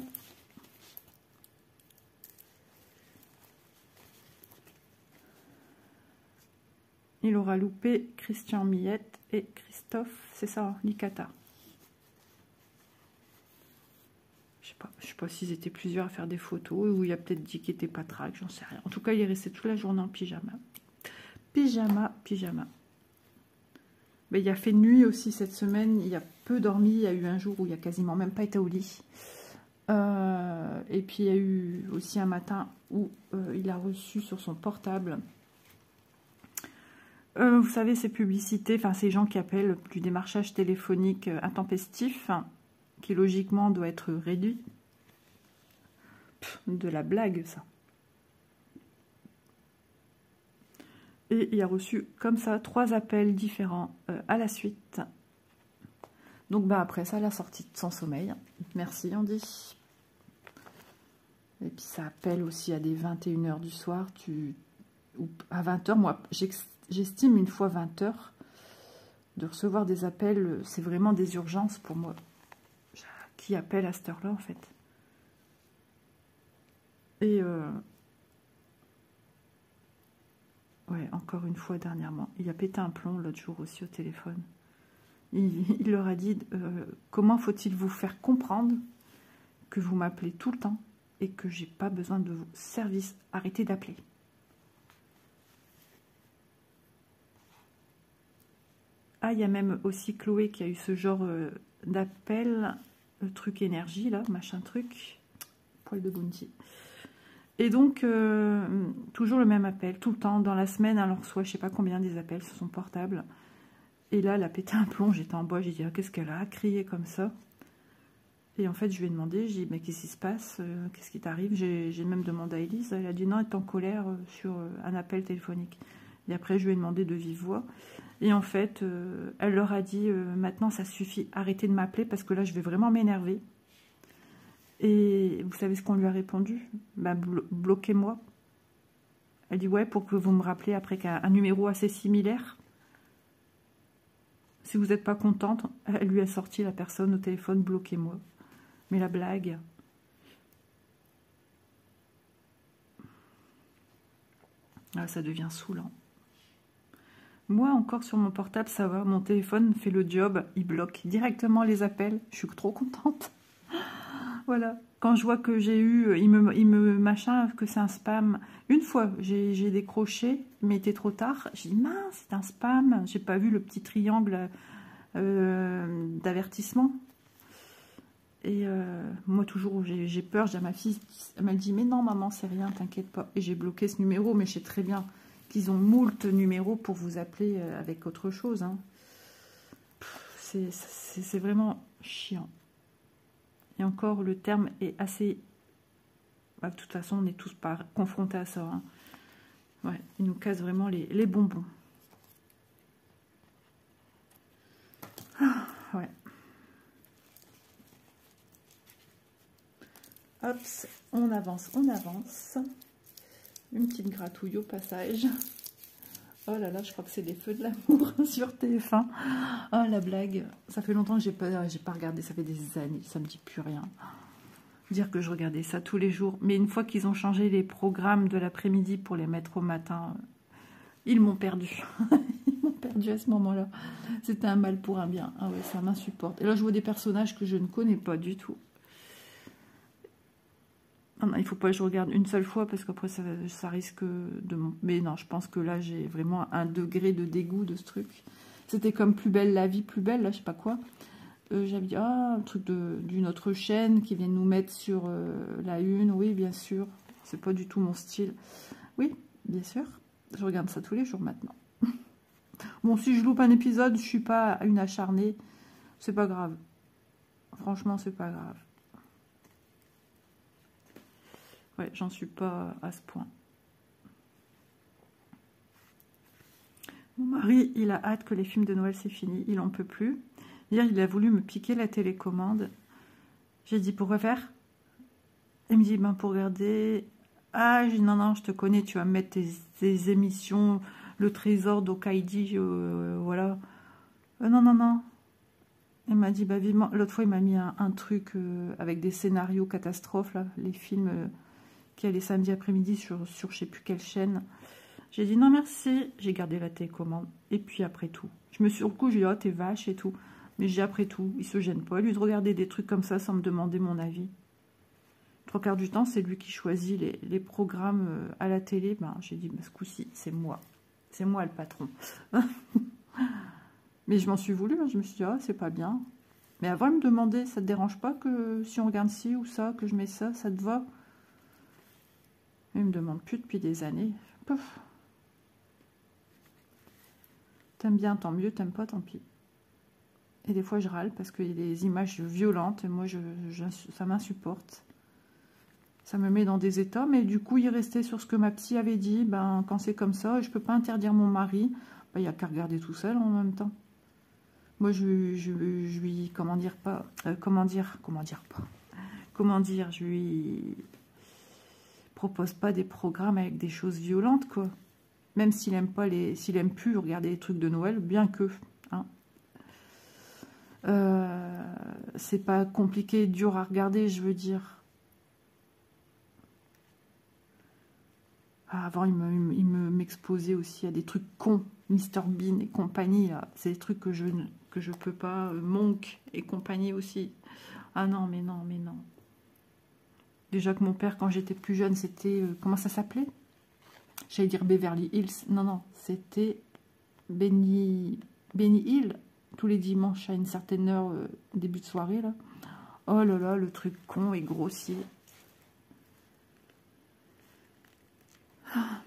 Il aura loupé Christian Millette et Christophe, c'est ça, Licata. Je sais pas s'ils étaient plusieurs à faire des photos, ou il a peut-être dit qu'il n'était pas track, j'en sais rien. En tout cas, il est resté toute la journée en pyjama. Pyjama. Mais il a fait nuit aussi cette semaine, il a peu dormi, il y a eu un jour où il a quasiment même pas été au lit. Et puis il y a eu aussi un matin où il a reçu sur son portable, vous savez, ces publicités, enfin ces gens qui appellent du démarchage téléphonique intempestif, qui logiquement doit être réduit. De la blague, ça. Et il a reçu comme ça 3 appels différents à la suite. Donc après ça, la sortie de son sommeil. Merci, on dit. Et puis ça appelle aussi à des 21h du soir. Ou à 20h, moi, j'estime une fois 20h de recevoir des appels. C'est vraiment des urgences pour moi. Qui appelle à cette heure-là, en fait. Et ouais, encore une fois dernièrement, il a pété un plomb l'autre jour aussi au téléphone. Il leur a dit, comment faut-il vous faire comprendre que vous m'appelez tout le temps et que j'ai pas besoin de vos services, arrêtez d'appeler. Ah, il y a même aussi Chloé qui a eu ce genre d'appel, truc énergie là, machin truc, poil de bounty. Et donc, toujours le même appel, tout le temps, dans la semaine, elle en reçoit je sais pas combien des appels sur son portable. Et là, elle a pété un plomb, j'étais en bois, j'ai dit, qu'est-ce qu'elle a crié comme ça. Et en fait, je lui ai demandé, j'ai dit, mais qu'est-ce qui se passe, qu'est-ce qui t'arrive. J'ai même demandé à Elise, elle a dit, non, elle est en colère sur un appel téléphonique. Et après, je lui ai demandé de vive voix. Et en fait, elle leur a dit, maintenant, ça suffit, arrêtez de m'appeler, parce que là, je vais vraiment m'énerver. Et vous savez ce qu'on lui a répondu? Bloquez-moi. Elle dit, ouais, pour que vous me rappelez après qu'un numéro assez similaire. Si vous n'êtes pas contente, elle lui a sorti la personne au téléphone, bloquez-moi. Mais la blague. Ah, ça devient saoulant. Moi, encore sur mon portable, ça va. Mon téléphone fait le job, il bloque directement les appels. Je suis trop contente. Voilà. Quand je vois que j'ai eu, il me machin, que c'est un spam. Une fois, j'ai décroché, mais il était trop tard. J'ai dit, mince, c'est un spam. J'ai pas vu le petit triangle d'avertissement. Et moi, toujours, j'ai peur. J'ai ma fille, elle m'a dit, mais non, maman, c'est rien, t'inquiète pas. Et j'ai bloqué ce numéro, mais je sais très bien qu'ils ont moult numéros pour vous appeler avec autre chose. Hein. C'est vraiment chiant. Et encore, le terme est assez... de toute façon, on est tous confrontés à ça. Hein. Ouais, il nous casse vraiment les bonbons. Ah, ouais. Hop, on avance, on avance. Une petite gratouille au passage. Oh là là, je crois que c'est les feux de l'amour sur TF1. Oh la blague. Ça fait longtemps que j'ai pas regardé, ça fait des années, ça me dit plus rien. Dire que je regardais ça tous les jours. Mais une fois qu'ils ont changé les programmes de l'après-midi pour les mettre au matin, ils m'ont perdu. Ils m'ont perdu à ce moment-là. C'était un mal pour un bien. Ah ouais, ça m'insupporte. Et là, je vois des personnages que je ne connais pas du tout. Ah non, il faut pas que je regarde une seule fois parce qu'après ça risque de... Mais non, je pense que là, j'ai vraiment un degré de dégoût de ce truc. C'était comme Plus belle la vie, plus belle, là, je sais pas quoi. J'avais dit, ah, un truc d'une autre chaîne qui vient de nous mettre sur la une. Oui, bien sûr. C'est pas du tout mon style. Oui, bien sûr. Je regarde ça tous les jours maintenant. Bon, si je loupe un épisode, je suis pas une acharnée. C'est pas grave. Franchement, c'est pas grave. Ouais, j'en suis pas à ce point. Mon mari, il a hâte que les films de Noël, c'est fini. Il en peut plus. Hier, il a voulu me piquer la télécommande. J'ai dit, pourquoi faire? Il me dit, ben pour regarder... Ah, j'ai dit, non, non, je te connais, tu vas me mettre tes émissions, le trésor d'Hokkaido, voilà. Non, non, non. Il m'a dit, bah vivement... L'autre fois, il m'a mis un truc avec des scénarios catastrophes, là, les films... qui allait samedi après-midi sur je sais plus quelle chaîne. J'ai dit non merci, j'ai gardé la télécommande. Et puis après tout, je me suis sur le coup, j'ai dit oh t'es vache et tout. Mais j'ai après tout, il se gêne pas lui de regarder des trucs comme ça sans me demander mon avis. 3/4 du temps, c'est lui qui choisit les programmes à la télé. Ben, j'ai dit bah, ce coup-ci, c'est moi le patron. Mais je m'en suis voulu, hein. Je me suis dit oh c'est pas bien. Mais avant il me demandait, ça te dérange pas que si on regarde ci ou ça, que je mets ça, ça te va? Il me demande plus depuis des années. Pouf. T'aimes bien, tant mieux. T'aimes pas, tant pis. Et des fois, je râle parce qu'il y a des images violentes. Et moi, ça m'insupporte. Ça me met dans des états. Mais du coup, il restait sur ce que ma psy avait dit. Ben, quand c'est comme ça, je peux pas interdire mon mari. Ben, il n'y a qu'à regarder tout seul en même temps. Moi, je lui... Comment dire, je lui... propose pas des programmes avec des choses violentes, quoi. Même s'il aime pas s'il aime plus regarder les trucs de Noël, bien que, hein. C'est pas compliqué, dur à regarder, je veux dire. Ah, avant, il m'exposait aussi à des trucs cons, Mr Bean et compagnie. C'est des trucs que je peux pas, Monk et compagnie aussi. Ah non, mais non, mais non. Déjà que mon père, quand j'étais plus jeune, c'était... comment ça s'appelait? J'allais dire Beverly Hills. Non, non, c'était Benny Hill. Tous les dimanches à une certaine heure, début de soirée, là. Oh là là, le truc con et grossier. Ah.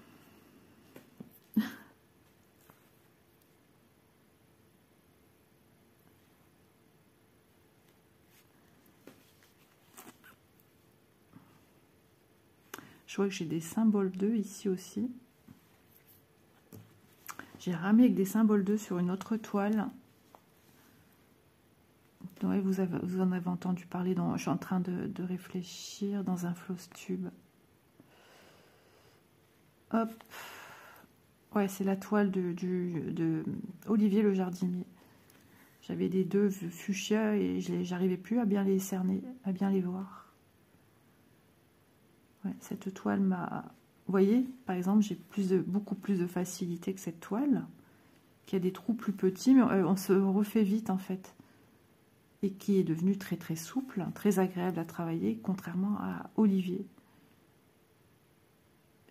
Je vois que j'ai des symboles 2 ici aussi. J'ai ramé avec des symboles 2 sur une autre toile. Ouais, vous en avez entendu parler. Je suis en train de réfléchir dans un floss tube. Hop. Ouais, c'est la toile de Olivier le jardinier. J'avais des 2 fuchsia et j'arrivais plus à bien les cerner, à bien les voir. Ouais, cette toile m'a... Vous voyez, par exemple, j'ai beaucoup plus de facilité que cette toile, qui a des trous plus petits, mais on se refait vite, en fait. Et qui est devenue très très souple, très agréable à travailler, contrairement à Olivier.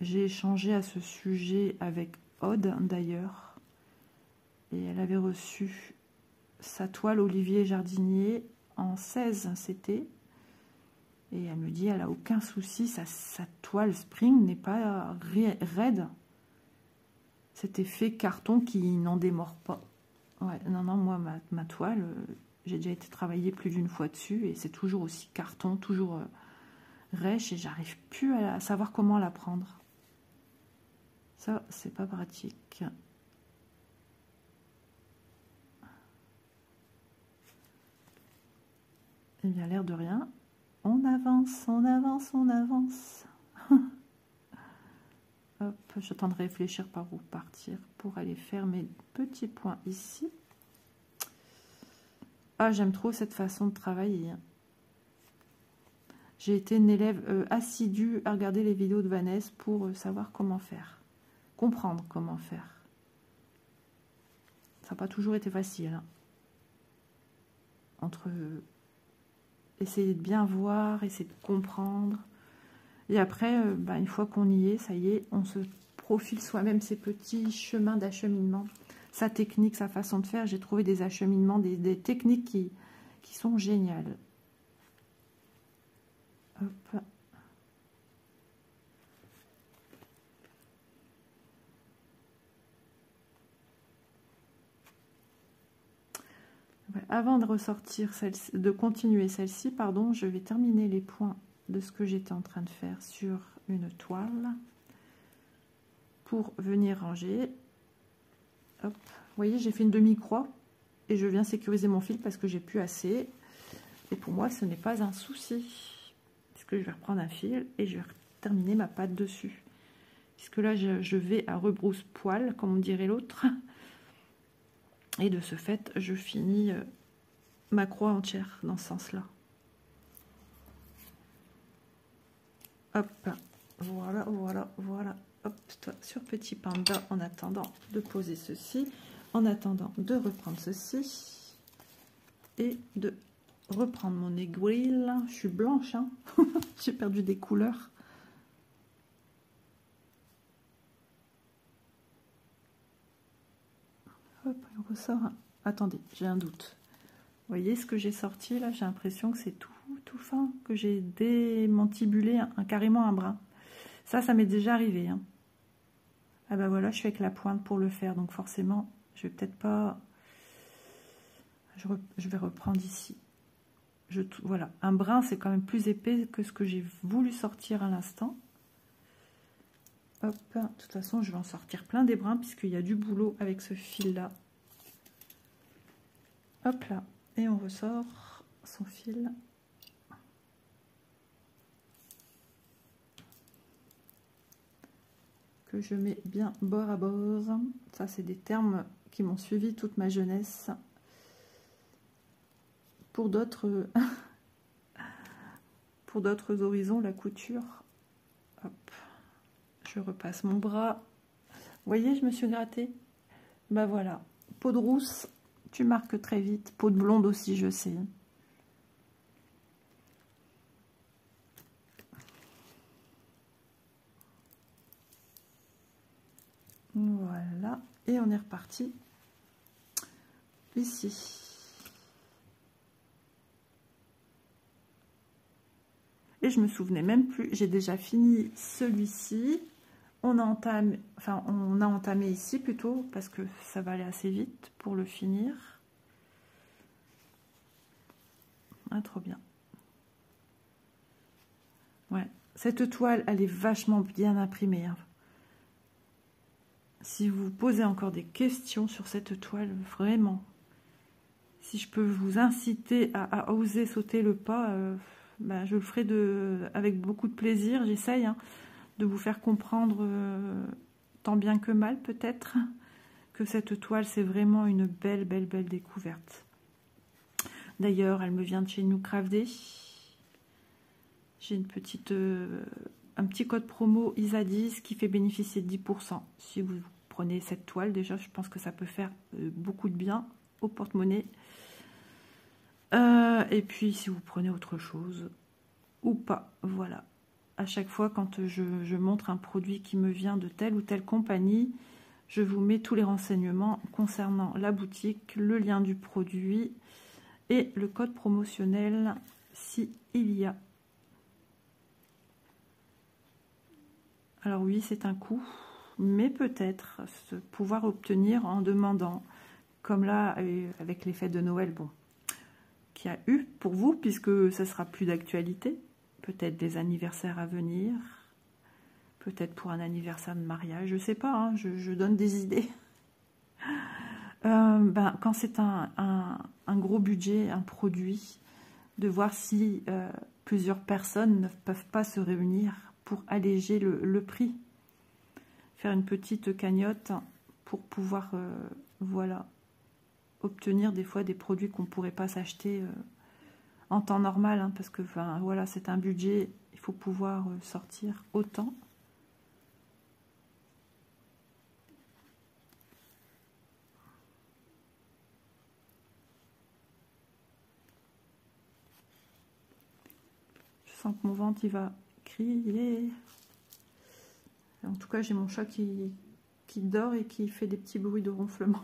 J'ai échangé à ce sujet avec Aude, d'ailleurs, et elle avait reçu sa toile Olivier Jardinier en 16, c'était... Et elle me dit, elle n'a aucun souci, sa toile spring n'est pas raide. Cet effet carton qui n'en démord pas. Ouais, non, non, moi, ma toile, j'ai déjà été travaillée plus d'une fois dessus, et c'est toujours aussi carton, toujours rêche, et j'arrive plus à savoir comment la prendre. Ça, c'est pas pratique. Eh bien, l'air de rien. On avance, on avance, on avance. Hop, je suis en train de réfléchir par où partir pour aller faire mes petits points ici. Ah, j'aime trop cette façon de travailler. J'ai été une élève assidue à regarder les vidéos de Vanessa pour savoir comment faire. Comprendre comment faire. Ça n'a pas toujours été facile. Hein. Entre essayer de bien voir, essayer de comprendre. Et après, une fois qu'on y est, ça y est, on se profile soi-même ses petits chemins d'acheminement. Sa technique, sa façon de faire. J'ai trouvé des acheminements, des techniques qui sont géniales. Hop. Avant de ressortir celle-ci, de continuer celle-ci, pardon, je vais terminer les points de ce que j'étais en train de faire sur une toile pour venir ranger. Hop. Vous voyez, j'ai fait une demi-croix et je viens sécuriser mon fil parce que j'ai plus assez. Et pour moi, ce n'est pas un souci. Puisque je vais reprendre un fil et je vais terminer ma patte dessus. Puisque là, je vais à rebrousse-poil, comme on dirait l'autre. Et de ce fait, je finis ma croix entière dans ce sens-là. Hop, voilà, voilà, voilà. Hop, toi, sur petit panda, en attendant de poser ceci, en attendant de reprendre ceci et de reprendre mon aiguille. Je suis blanche, hein. J'ai perdu des couleurs. Hop, on ressort. Attendez, j'ai un doute. Vous voyez ce que j'ai sorti là? J'ai l'impression que c'est tout fin, que j'ai démantibulé carrément un brin. Ça m'est déjà arrivé. Hein. Ah bah voilà, je suis avec la pointe pour le faire, donc forcément, je vais peut-être pas... Je vais reprendre ici. Voilà, un brin, c'est quand même plus épais que ce que j'ai voulu sortir à l'instant. Hop, de toute façon, je vais en sortir plein des brins, puisqu'il y a du boulot avec ce fil-là. Hop là, et on ressort son fil. Que je mets bien bord à bord. Ça, c'est des termes qui m'ont suivi toute ma jeunesse. Pour d'autres horizons, la couture. Hop. Je repasse mon bras. Vous voyez, je me suis grattée. Bah voilà. Peau de rousse, tu marques très vite. Peau de blonde aussi, je sais. Voilà, et on est reparti ici. Et je me souvenais même plus, j'ai déjà fini celui-ci. On a entamé ici plutôt, parce que ça va aller assez vite pour le finir. Ah, trop bien. Ouais, cette toile, elle est vachement bien imprimée, hein. Si vous posez encore des questions sur cette toile, vraiment, si je peux vous inciter à oser sauter le pas, je le ferai avec beaucoup de plaisir. J'essaye de vous faire comprendre, tant bien que mal peut-être, que cette toile, c'est vraiment une belle découverte. D'ailleurs, elle me vient de chez New Craft Day. J'ai un petit code promo ISA10 qui fait bénéficier de 10%. Si vous prenez cette toile, déjà, je pense que ça peut faire beaucoup de bien au porte-monnaie. Et puis, si vous prenez autre chose ou pas, voilà. À chaque fois, quand je montre un produit qui me vient de telle ou telle compagnie, je vous mets tous les renseignements concernant la boutique, le lien du produit et le code promotionnel s'il y a. Alors oui, c'est un coût, mais peut-être pouvoir obtenir en demandant, comme là, avec les fêtes de Noël, bon, qu'il y a eu pour vous, puisque ça sera plus d'actualité, peut-être des anniversaires à venir, peut-être pour un anniversaire de mariage, je sais pas, hein, je donne des idées. Quand c'est un gros budget, un produit, de voir si plusieurs personnes ne peuvent pas se réunir pour alléger le prix. faire une petite cagnotte pour pouvoir, voilà, obtenir des fois des produits qu'on ne pourrait pas s'acheter en temps normal, hein, parce que enfin, voilà, c'est un budget, il faut pouvoir sortir autant. Je sens que mon ventre, il va crier. En tout cas, j'ai mon chat qui dort et qui fait des petits bruits de ronflement.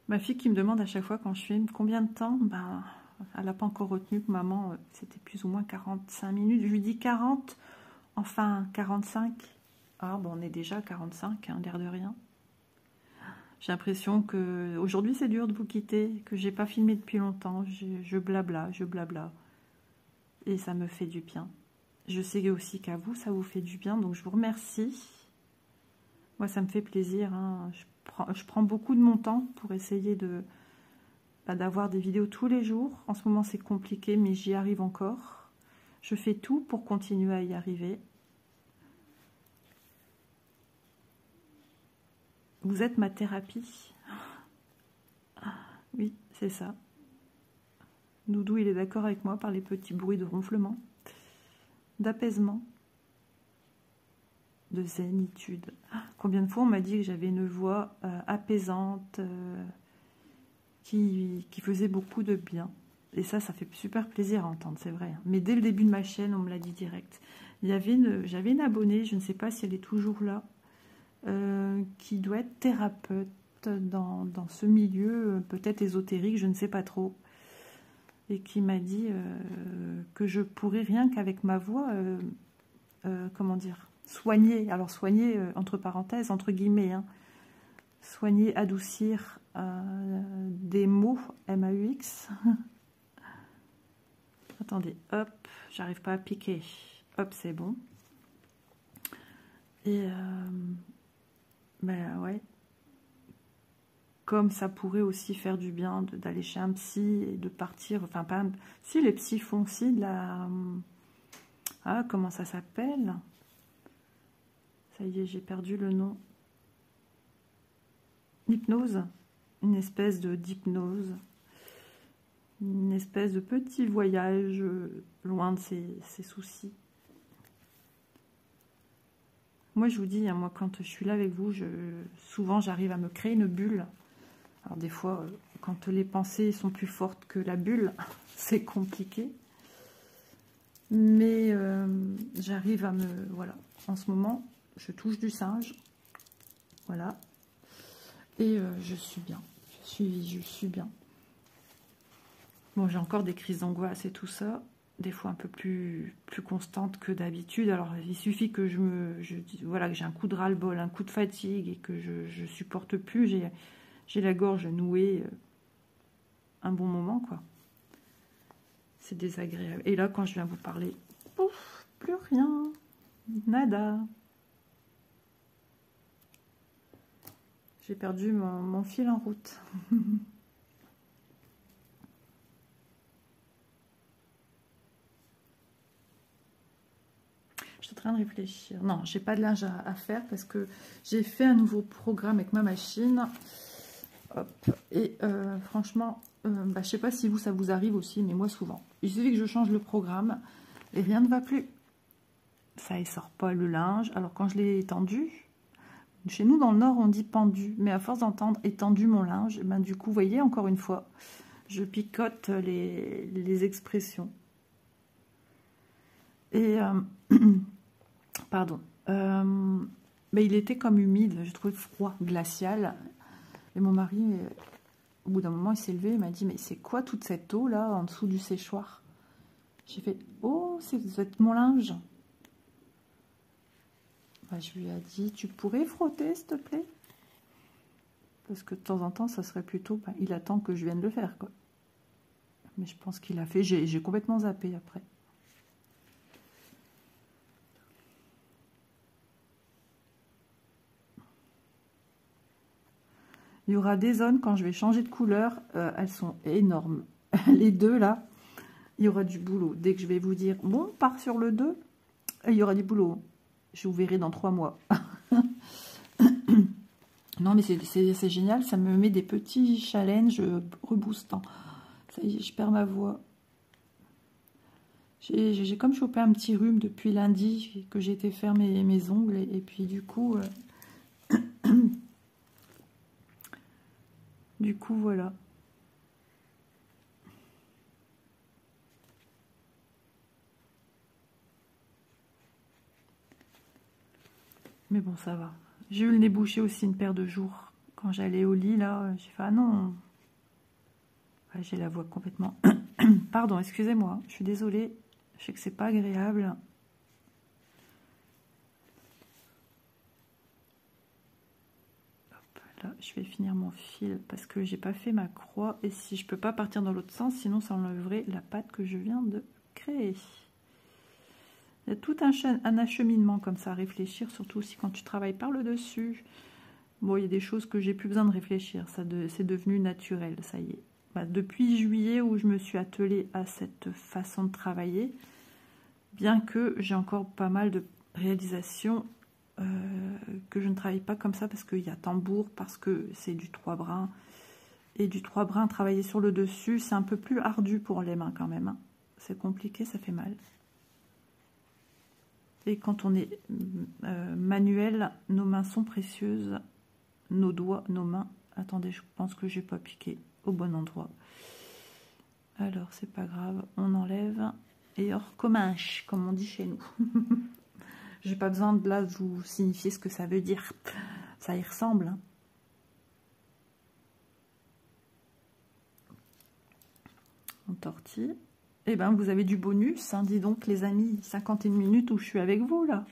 Ma fille qui me demande à chaque fois quand je filme combien de temps, ben, elle n'a pas encore retenu que maman, c'était plus ou moins 45 minutes. Je lui dis 40, enfin 45. Ah bon, on est déjà à 45, hein, l'air de rien. J'ai l'impression que aujourd'hui c'est dur de vous quitter, que j'ai pas filmé depuis longtemps. Je blabla. Et ça me fait du bien. Je sais aussi qu'à vous, ça vous fait du bien, donc je vous remercie. Moi, ça me fait plaisir, hein. Je prends beaucoup de mon temps pour essayer d'avoir des vidéos tous les jours. En ce moment, c'est compliqué, mais j'y arrive encore. Je fais tout pour continuer à y arriver. Vous êtes ma thérapie. Oui, c'est ça. Doudou, il est d'accord avec moi par les petits bruits de ronflement, d'apaisement, de zénitude. Combien de fois on m'a dit que j'avais une voix apaisante, qui faisait beaucoup de bien. Et ça fait super plaisir à entendre, c'est vrai. Mais dès le début de ma chaîne, on me l'a dit direct. J'avais une abonnée, je ne sais pas si elle est toujours là, qui doit être thérapeute dans ce milieu, peut-être ésotérique, je ne sais pas trop. Et qui m'a dit que je pourrais rien qu'avec ma voix, comment dire, soigner, alors soigner entre parenthèses, entre guillemets, hein, soigner, adoucir des mots, M-A-U-X. Attendez, hop, j'arrive pas à piquer. Hop, c'est bon. Et ben ouais. Comme ça pourrait aussi faire du bien d'aller chez un psy et de partir, enfin pas un, si les psys font aussi de la... Ah, comment ça s'appelle? Ça y est, j'ai perdu le nom. Hypnose, une espèce d'hypnose, une espèce de petit voyage loin de ses soucis. Moi, je vous dis, hein, moi, quand je suis là avec vous, souvent, j'arrive à me créer une bulle. Alors, des fois, quand les pensées sont plus fortes que la bulle, c'est compliqué. Mais j'arrive à me... Voilà, en ce moment, je touche du singe. Voilà. Et je suis bien. Je suis bien. Bon, j'ai encore des crises d'angoisse et tout ça. Des fois un peu plus constantes que d'habitude. Alors, il suffit que voilà, que j'ai un coup de ras-le-bol, un coup de fatigue et que je supporte plus. J'ai la gorge nouée un bon moment, quoi. C'est désagréable. Et là, quand je viens vous parler, pouf, plus rien. Nada. J'ai perdu mon fil en route. Je suis en train de réfléchir. Non, j'ai pas de linge à faire parce que j'ai fait un nouveau programme avec ma machine. Hop. Et franchement, bah, je sais pas si vous, ça vous arrive aussi, mais moi souvent. Il suffit que je change le programme et rien ne va plus. Ça ne sort pas le linge. Alors quand je l'ai étendu, chez nous dans le Nord on dit pendu, mais à force d'entendre étendu mon linge, ben, du coup, vous voyez, encore une fois, je picote les expressions. Et, pardon, mais il était comme humide, je trouvais froid, glacial. Et mon mari, au bout d'un moment, il s'est levé, il m'a dit, mais c'est quoi toute cette eau là, en dessous du séchoir? J'ai fait, oh, c'est mon linge. Bah, je lui ai dit, tu pourrais frotter, s'il te plaît? Parce que de temps en temps, ça serait plutôt, bah, il attend que je vienne le faire, quoi. Mais je pense qu'il a fait, j'ai complètement zappé après. Il y aura des zones, quand je vais changer de couleur, elles sont énormes. Les deux, là, il y aura du boulot. Dès que je vais vous dire, bon, on part sur le 2, il y aura du boulot. Je vous verrai dans 3 mois. Non, mais c'est génial, ça me met des petits challenges reboostants. Ça y est, je perds ma voix. J'ai comme chopé un petit rhume depuis lundi que j'ai été faire mes ongles. Et puis du coup... du coup, voilà. Mais bon, ça va. J'ai eu le nez bouché aussi une paire de jours. Quand j'allais au lit, là, j'ai fait, ah non. Ouais, j'ai la voix complètement... Pardon, excusez-moi, je suis désolée. Je sais que c'est pas agréable. Hop, là, je vais finir mon fil parce que j'ai pas fait ma croix. Et si je peux pas partir dans l'autre sens, sinon ça enlèverait la pâte que je viens de créer. Il y a tout un acheminement comme ça à réfléchir, surtout aussi quand tu travailles par le dessus. Bon, il y a des choses que j'ai plus besoin de réfléchir, c'est devenu naturel, ça y est. Bah, depuis juillet où je me suis attelée à cette façon de travailler, bien que j'ai encore pas mal de réalisations que je ne travaille pas comme ça parce qu'il y a tambour, parce que c'est du 3 brins. Et du 3 brins, travailler sur le dessus, c'est un peu plus ardu pour les mains quand même. Hein. C'est compliqué, ça fait mal. Et quand on est manuel, nos mains sont précieuses. Nos doigts, nos mains. Attendez, je pense que j'ai pas piqué au bon endroit. Alors, c'est pas grave. On enlève. Et hors comminche, comme on dit chez nous. J'ai pas besoin de là de vous signifier ce que ça veut dire. Ça y ressemble. Hein. On tortille. Eh ben, vous avez du bonus, hein, dis donc les amis, 51 minutes où je suis avec vous là.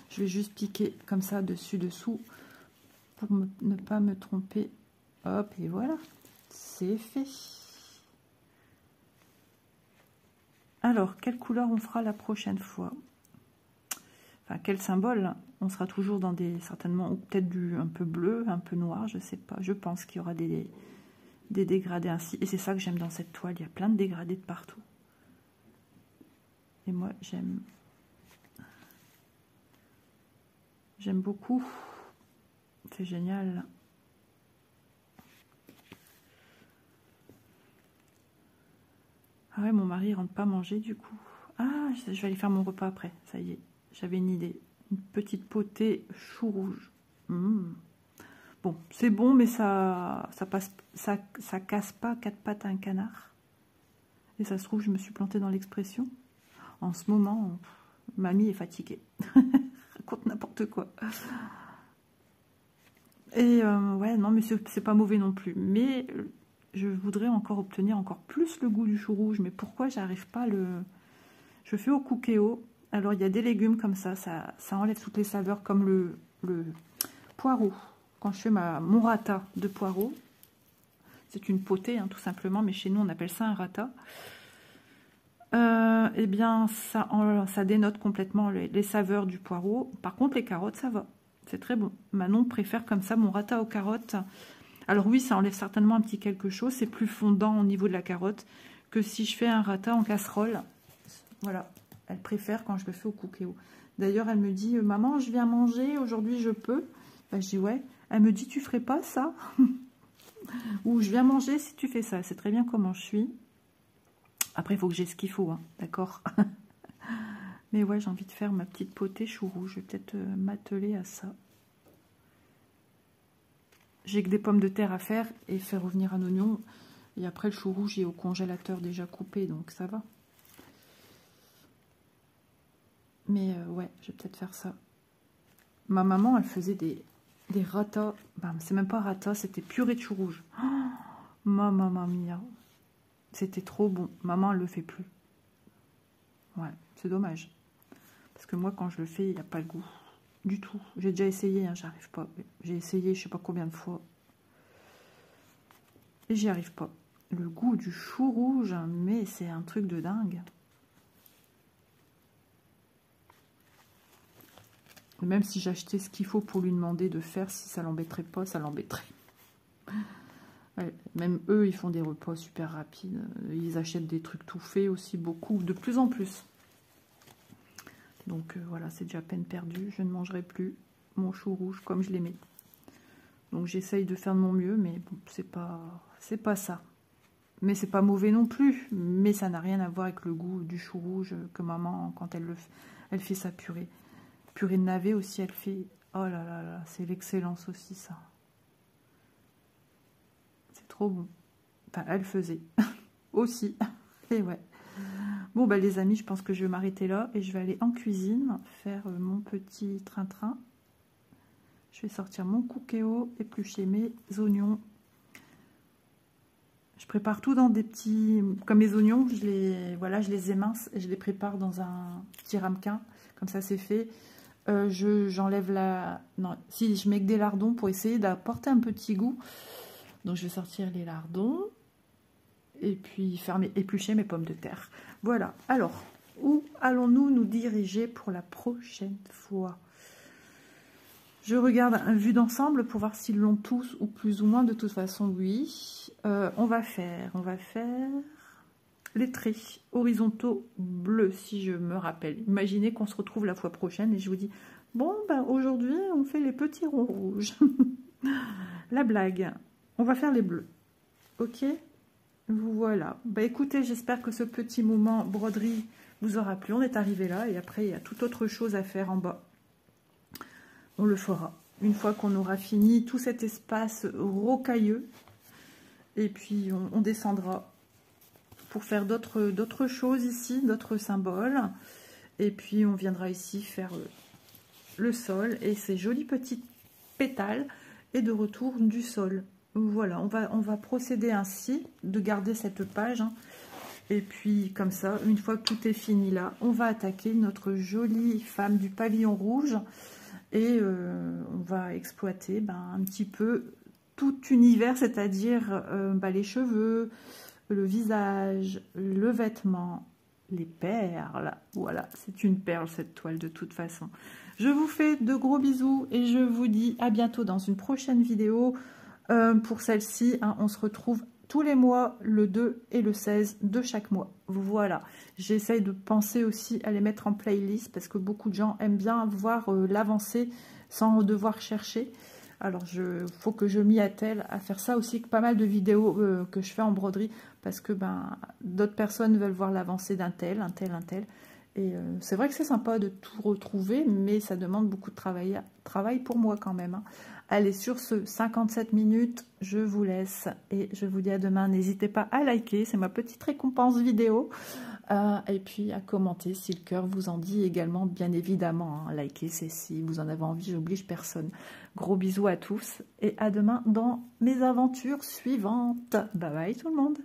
Je vais juste piquer comme ça dessus-dessous pour ne pas me tromper. Hop, et voilà, c'est fait. Alors, quelle couleur on fera la prochaine fois? Enfin, quel symbole? On sera toujours dans des, certainement, ou peut-être du un peu bleu, un peu noir, je sais pas. Je pense qu'il y aura des dégradés ainsi. Et c'est ça que j'aime dans cette toile, il y a plein de dégradés de partout. Et moi, j'aime beaucoup. C'est génial. Ah ouais, mon mari rentre pas manger du coup. Ah, je vais aller faire mon repas après. Ça y est, j'avais une idée. Une petite potée chou rouge. Mmh. Bon, c'est bon, mais ça casse pas 4 pattes à un canard. Et ça se trouve, je me suis plantée dans l'expression. En ce moment, mamie est fatiguée. Raconte n'importe quoi. Et ouais, non, mais c'est pas mauvais non plus. Mais je voudrais encore obtenir encore plus le goût du chou rouge. Mais pourquoi j'arrive pas à le... Je fais au cookéo. Alors, il y a des légumes comme ça enlève toutes les saveurs, comme le poireau. Quand je fais mon rata de poireau, c'est une potée, hein, tout simplement, mais chez nous, on appelle ça un rata. Eh bien, ça dénote complètement les saveurs du poireau. Par contre, les carottes, ça va. C'est très bon. Manon préfère comme ça mon rata aux carottes. Alors oui, ça enlève certainement un petit quelque chose. C'est plus fondant au niveau de la carotte que si je fais un rata en casserole. Voilà. Elle préfère quand je le fais au cookéo. D'ailleurs, elle me dit, maman, je viens manger, aujourd'hui je peux. Ben, je dis, ouais. Elle me dit, tu ferais pas ça? Ou je viens manger si tu fais ça. C'est très bien comment je suis. Après, il faut que j'ai ce qu'il faut, hein, d'accord. Mais ouais, j'ai envie de faire ma petite potée chou rouge. Je vais peut-être m'atteler à ça. J'ai que des pommes de terre à faire et faire revenir un oignon. Et après, le chou rouge est au congélateur déjà coupé, donc ça va. Mais ouais, je vais peut-être faire ça. Ma maman, elle faisait des ratas. Ben, c'est même pas rata, c'était purée de chou rouge. Oh, mamma mia. C'était trop bon. Maman, elle le fait plus. Ouais, c'est dommage. Parce que moi, quand je le fais, il n'y a pas le goût. Du tout. J'ai déjà essayé, hein, j'arrive pas. J'ai essayé, je sais pas combien de fois. Et j'y arrive pas. Le goût du chou rouge, mais c'est un truc de dingue. Et même si j'achetais ce qu'il faut pour lui demander de faire, si ça l'embêterait pas, ça l'embêterait. Ouais, Même eux, ils font des repas super rapides. Ils achètent des trucs tout faits aussi, beaucoup, de plus en plus. Donc voilà, c'est déjà peine perdue. Je ne mangerai plus mon chou rouge comme je l'aimais. Donc j'essaye de faire de mon mieux, mais bon, c'est pas ça. Mais c'est pas mauvais non plus. Mais ça n'a rien à voir avec le goût du chou rouge que maman, quand elle fait sa purée. Purée de navet aussi, elle fait... Oh là là là, c'est l'excellence aussi, ça. C'est trop bon. Enfin, elle faisait aussi. Et ouais. Bon, bah les amis, je pense que je vais m'arrêter là. Et je vais aller en cuisine, faire mon petit train-train. Je vais sortir mon cookéo, éplucher mes oignons. Je prépare tout dans des petits... Comme mes oignons, je les émince et je les prépare dans un petit ramequin. Comme ça, c'est fait. J'enlève la... Non, si je mets que des lardons pour essayer d'apporter un petit goût. Donc, je vais sortir les lardons. Et puis, éplucher mes pommes de terre. Voilà. Alors, où allons-nous nous diriger pour la prochaine fois? Je regarde un vue d'ensemble pour voir s'ils l'ont tous ou plus ou moins. De toute façon, oui. On va faire les traits horizontaux bleus, si je me rappelle. Imaginez qu'on se retrouve la fois prochaine et je vous dis, bon, ben, aujourd'hui, on fait les petits ronds rouges. La blague. On va faire les bleus. Ok? Voilà. Bah, écoutez, j'espère que ce petit moment broderie vous aura plu. On est arrivé là et après, il y a toute autre chose à faire en bas. On le fera une fois qu'on aura fini tout cet espace rocailleux. Et puis, on descendra pour faire d'autres choses ici, d'autres symboles. Et puis, on viendra ici faire le sol et ces jolis petits pétales. Et de retour du sol. Voilà, on va procéder ainsi, de garder cette page. Hein. Et puis, comme ça, une fois que tout est fini là, on va attaquer notre jolie femme du pavillon rouge. Et on va exploiter un petit peu tout univers, c'est-à-dire les cheveux, le visage, le vêtement, les perles. Voilà, c'est une perle cette toile de toute façon. Je vous fais de gros bisous et je vous dis à bientôt dans une prochaine vidéo. Pour celle-ci, hein, on se retrouve tous les mois, le 2 et le 16 de chaque mois. Voilà, j'essaye de penser aussi à les mettre en playlist parce que beaucoup de gens aiment bien voir l'avancée sans devoir chercher. Alors, faut que je m'y attelle à faire ça aussi, pas mal de vidéos que je fais en broderie parce que d'autres personnes veulent voir l'avancée d'un tel, un tel, un tel. Et c'est vrai que c'est sympa de tout retrouver, mais ça demande beaucoup de travail pour moi quand même. Hein. Allez, sur ce, 57 minutes, je vous laisse et je vous dis à demain. N'hésitez pas à liker, c'est ma petite récompense vidéo. Et puis à commenter si le cœur vous en dit également, bien évidemment. Hein. Liker, c'est si vous en avez envie, j'oblige personne. Gros bisous à tous et à demain dans mes aventures suivantes. Bye bye tout le monde.